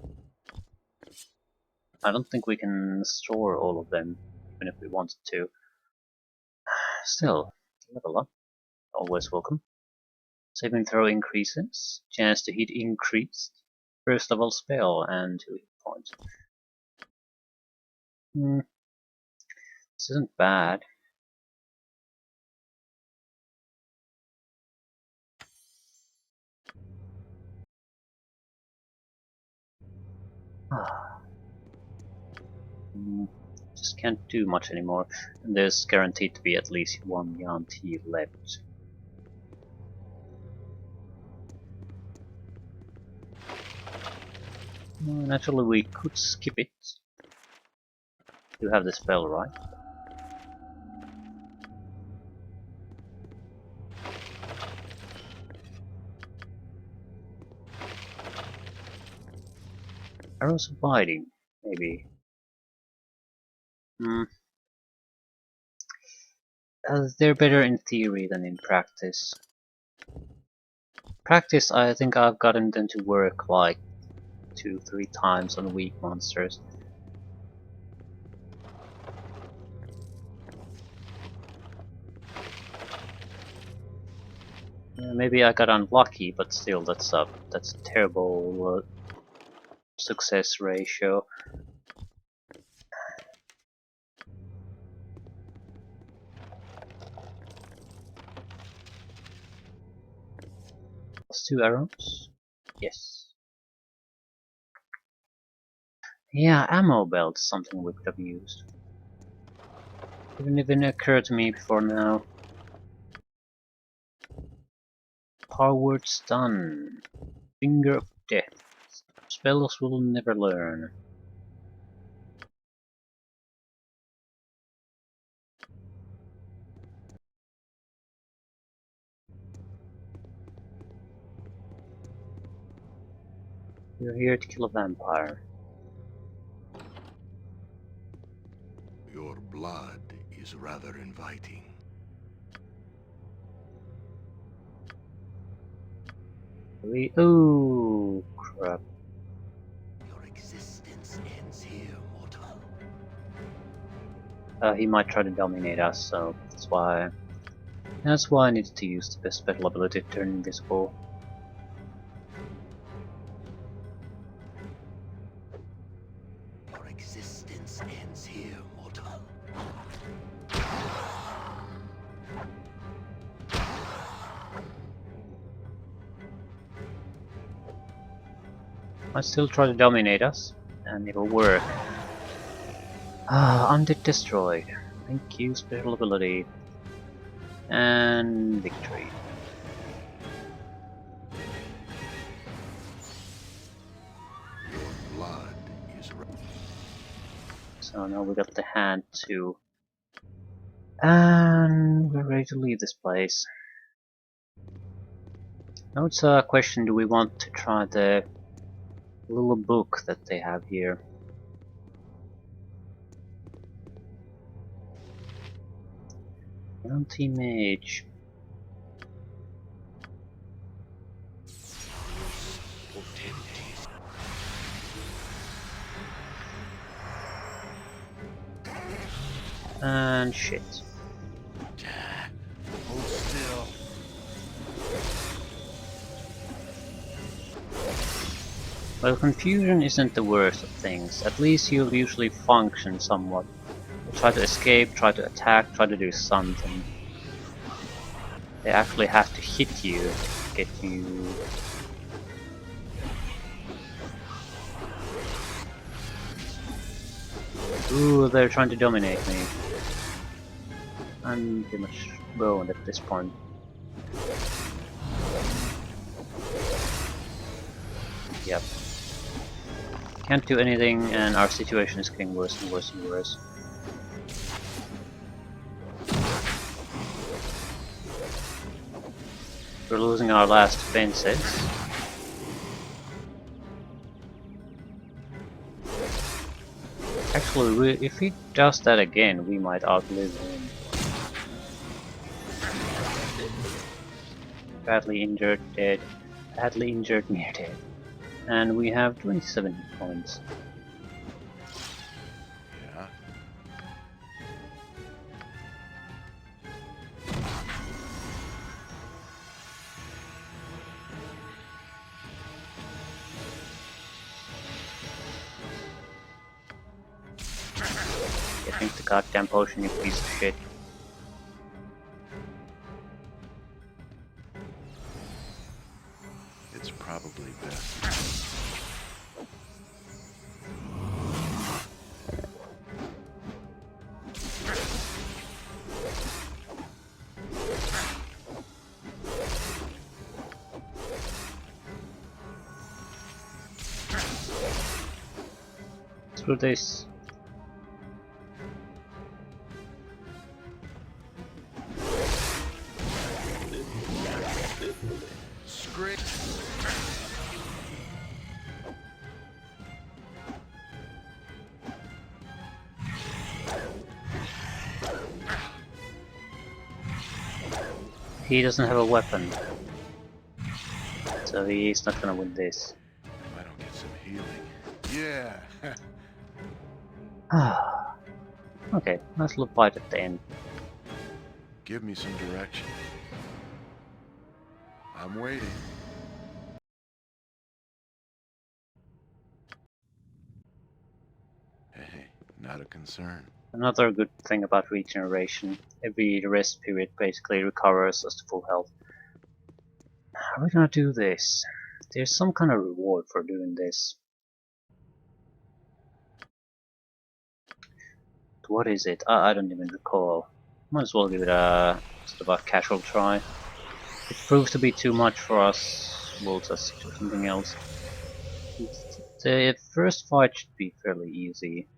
[SPEAKER 1] I don't think we can store all of them, even if we wanted to. Still, level up. Always welcome. Saving throw increases. Chance to hit increased. First level spell and 2 hit points. This isn't bad. Just can't do much anymore. And there's guaranteed to be at least one Yanti left. Naturally, we could skip it. You have the spell, right? Arrows of Biding, maybe. They're better in theory than in practice. Practice, I think I've gotten them to work like 2-3 times on weak monsters. Maybe I got unlucky, but still, that's a terrible success ratio. Plus 2 arrows? Yes. Yeah, ammo belt is something we could have used. Didn't even occur to me before now. Powered stun. Finger of death. Spells we'll never learn. You're here to kill a vampire.
[SPEAKER 8] Your blood is rather inviting.
[SPEAKER 1] Oh, crap.
[SPEAKER 6] Your existence ends here, mortal.
[SPEAKER 1] He might try to dominate us, so that's why I needed to use the special ability to turn invisible.
[SPEAKER 6] Your existence
[SPEAKER 1] Might still try to dominate us, and it'll work. Ah, undead destroyed. Thank you, special ability. And victory.
[SPEAKER 2] Your blood is
[SPEAKER 1] So now we got the hand too. And we're ready to leave this place. Now it's a question, do we want to try the little book that they have here? Anti-mage. And shit.
[SPEAKER 2] hold still.
[SPEAKER 1] Well, confusion isn't the worst of things. At least you'll usually function somewhat. You'll try to escape, try to attack, try to do something. They actually have to hit you to get you. Ooh, they're trying to dominate me. I'm pretty much ruined at this point. Yep. Can't do anything, and our situation is getting worse and worse and worse. We're losing our last defenses. Actually, if he does that again, we might outlive him. Badly injured, dead. Badly injured, near dead. And we have 27 hit points.
[SPEAKER 8] Yeah.
[SPEAKER 1] Getting the goddamn potion, you piece of shit.
[SPEAKER 8] It's probably best.
[SPEAKER 1] Screw this.
[SPEAKER 2] Scream.
[SPEAKER 1] He doesn't have a weapon, so he's not gonna win this.
[SPEAKER 8] Why don't get some healing? Yeah.
[SPEAKER 1] Ah. Okay, nice little fight at the end.
[SPEAKER 8] Give me some direction. I'm waiting. Hey, not a concern.
[SPEAKER 1] Another good thing about regeneration, every rest period basically recovers us to full health. How are we gonna do this? There's some kind of reward for doing this. What is it? I don't even recall. Might as well give it a sort of a casual try. If it proves to be too much for us, we'll just do something else. The first fight should be fairly easy.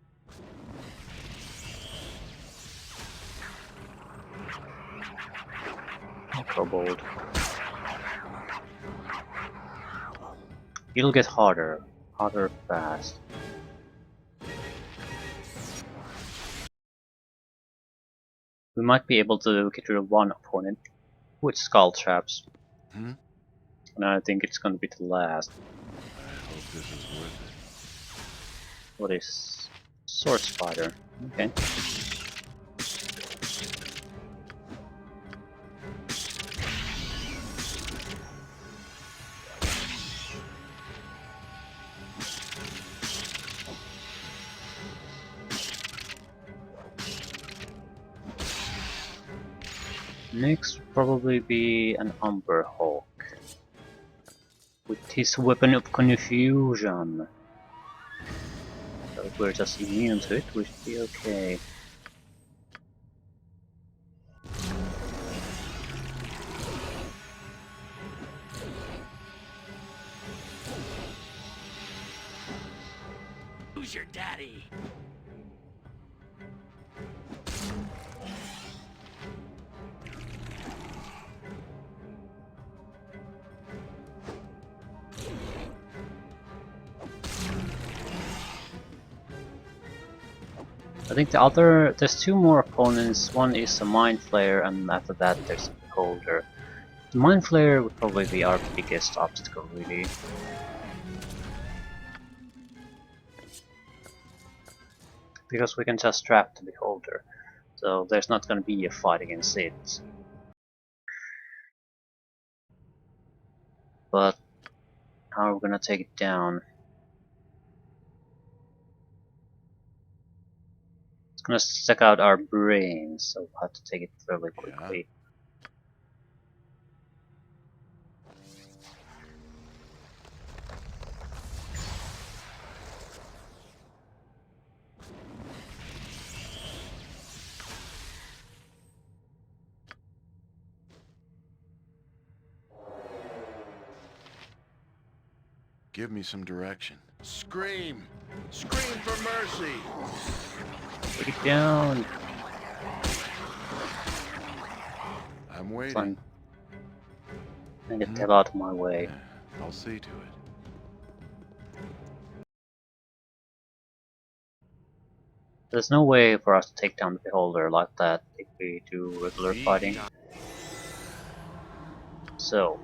[SPEAKER 1] Kobold. It'll get harder. Harder fast. We might be able to get rid of one opponent with skull traps.
[SPEAKER 8] Hmm?
[SPEAKER 1] And I think it's gonna be the last.
[SPEAKER 8] I hope this is worth it.
[SPEAKER 1] What is Sword Spider? Okay. Next will probably be an Umber Hawk. with his weapon of confusion. So if we're just immune to it, we should be okay.
[SPEAKER 6] Who's your daddy?
[SPEAKER 1] I think there's two more opponents. One is a Mind Flayer, and after that there's a Beholder. The Mind Flayer would probably be our biggest obstacle, really. Because we can just trap the Beholder, so there's not gonna be a fight against it. But how are we gonna take it down? It's gonna suck out our brains, so we'll have to take it fairly quickly.
[SPEAKER 8] Give me some direction.
[SPEAKER 4] Scream! Scream for mercy!
[SPEAKER 1] Take it down!
[SPEAKER 8] I'm waiting.
[SPEAKER 1] Fine. And get the hell out of my way.
[SPEAKER 8] Yeah, I'll see to it.
[SPEAKER 1] There's no way for us to take down the Beholder like that if we do regular fighting. So,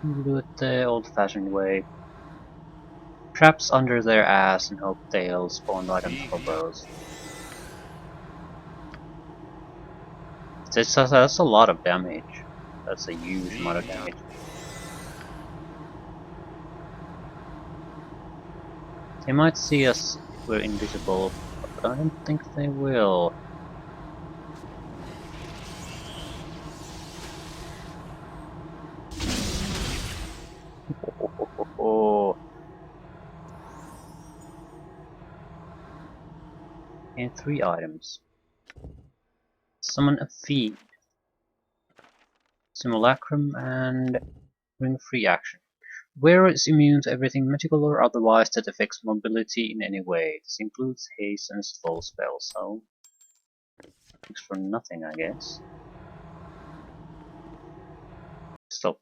[SPEAKER 1] we'll do it the old-fashioned way. Traps under their ass and hope they'll spawn right on top of those. That's a lot of damage. That's a huge amount of damage. They might see us if we're invisible, but I don't think they will. And 3 items. Summon a feed. Simulacrum and ring free action. Wearer is immune to everything magical or otherwise that affects mobility in any way. This includes haste and slow spells, so thanks for nothing, I guess. Still,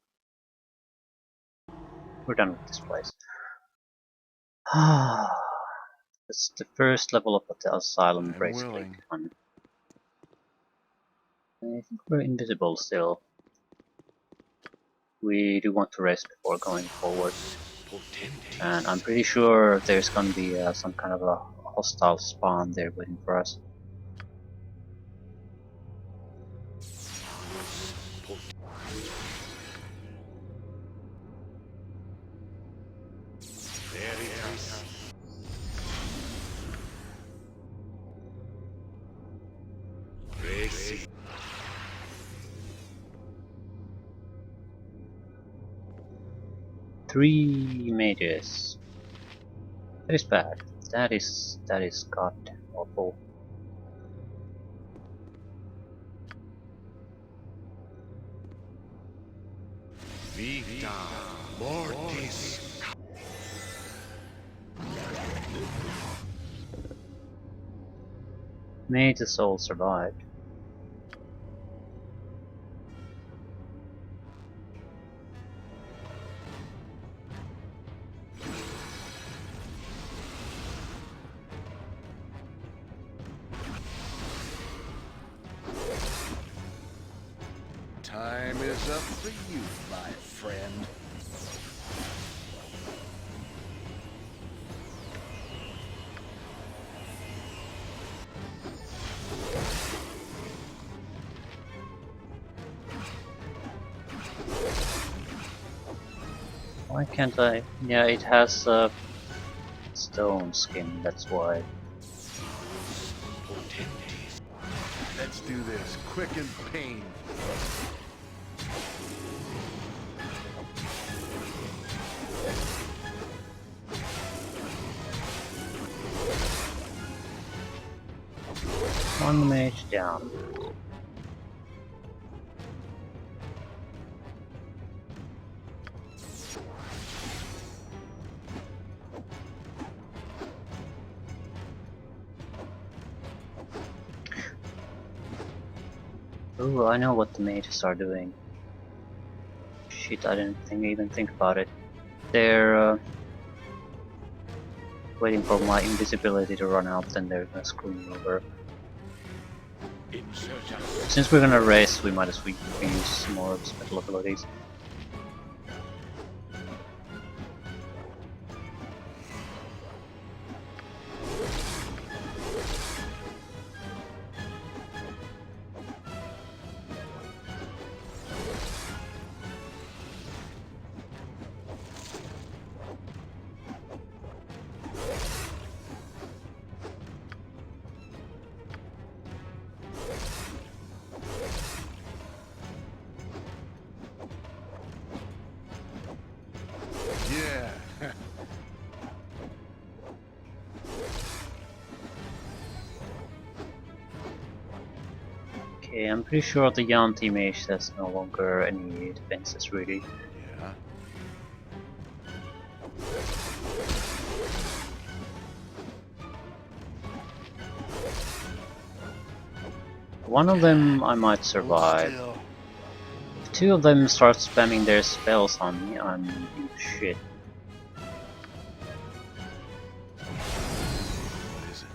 [SPEAKER 1] we're done with this place. That's the first level of the asylum,
[SPEAKER 8] I'm
[SPEAKER 1] basically
[SPEAKER 8] willing.
[SPEAKER 1] done. I think we're invisible still. We do want to rest before going forward. And I'm pretty sure there's gonna be some kind of a hostile spawn there waiting for us. Three mages. That is bad. That is goddamn awful.
[SPEAKER 4] Vita Mortis.
[SPEAKER 1] May the soul survived.
[SPEAKER 2] Time is up for you, my friend.
[SPEAKER 1] Why can't I? Yeah, it has a stone skin, that's why.
[SPEAKER 2] Let's do this quick and painful.
[SPEAKER 1] One mage down. Ooh, I know what the mages are doing. Shit, I didn't even think about it. They're waiting for my invisibility to run out, then they're gonna screw me over. Since we're gonna race, we might as well use some more special abilities.
[SPEAKER 8] Yeah.
[SPEAKER 1] Okay, I'm pretty sure the Yanti mage has no longer any defenses really.
[SPEAKER 8] Yeah.
[SPEAKER 1] One of them I might survive. If two of them start spamming their spells on me, I'm in deep shit.
[SPEAKER 8] What is it?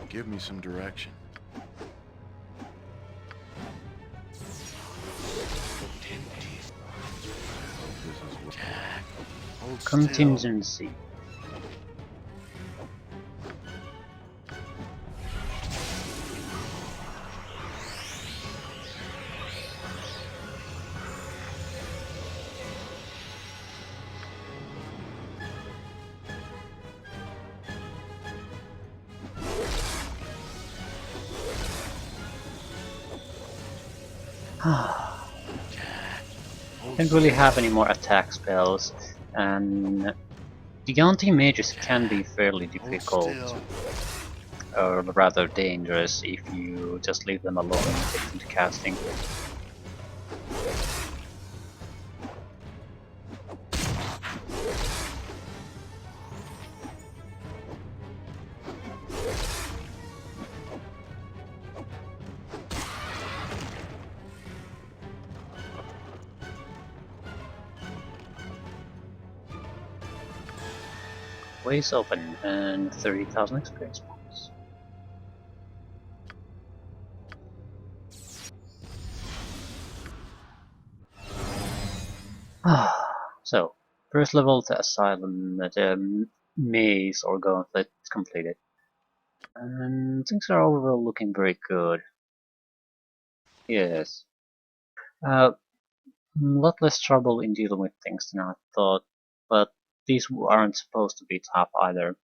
[SPEAKER 8] Give me some direction. This is what... Hold still.
[SPEAKER 1] Contingency. Can't really have any more attack spells, and the Yanti mages can be fairly difficult, or rather dangerous, if you just leave them alone and get into casting. Ways open and 30,000 experience points. So, first level the asylum, the maze or gauntlet completed. And things are overall looking very good. Yes. A lot less trouble in dealing with things than I thought, but these aren't supposed to be tough either.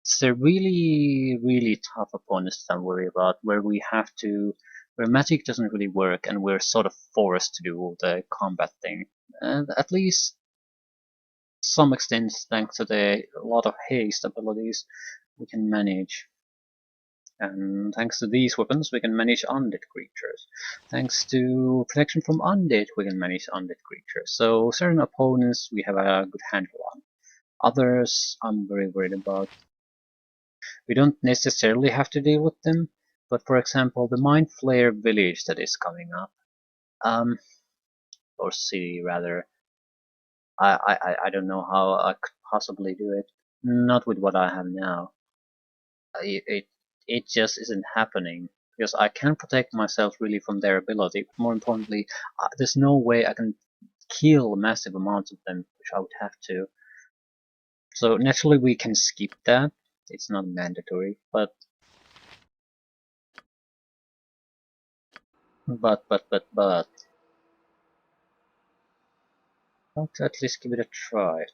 [SPEAKER 1] It's the really tough opponents that I worry about, where magic doesn't really work and we're sort of forced to do the combat thing. And at least some extent, thanks to the lot of haste abilities, we can manage. And thanks to these weapons, we can manage undead creatures. Thanks to protection from undead, we can manage undead creatures. So certain opponents we have a good handle on. Others I'm very worried about. We don't necessarily have to deal with them, but for example, the Mind Flayer village that is coming up, or city rather, I don't know how I could possibly do it. Not with what I have now. It just isn't happening because I can protect myself really from their ability. But more importantly, there's no way I can kill massive amounts of them, which I would have to. So naturally we can skip that. It's not mandatory, but let's at least give it a try.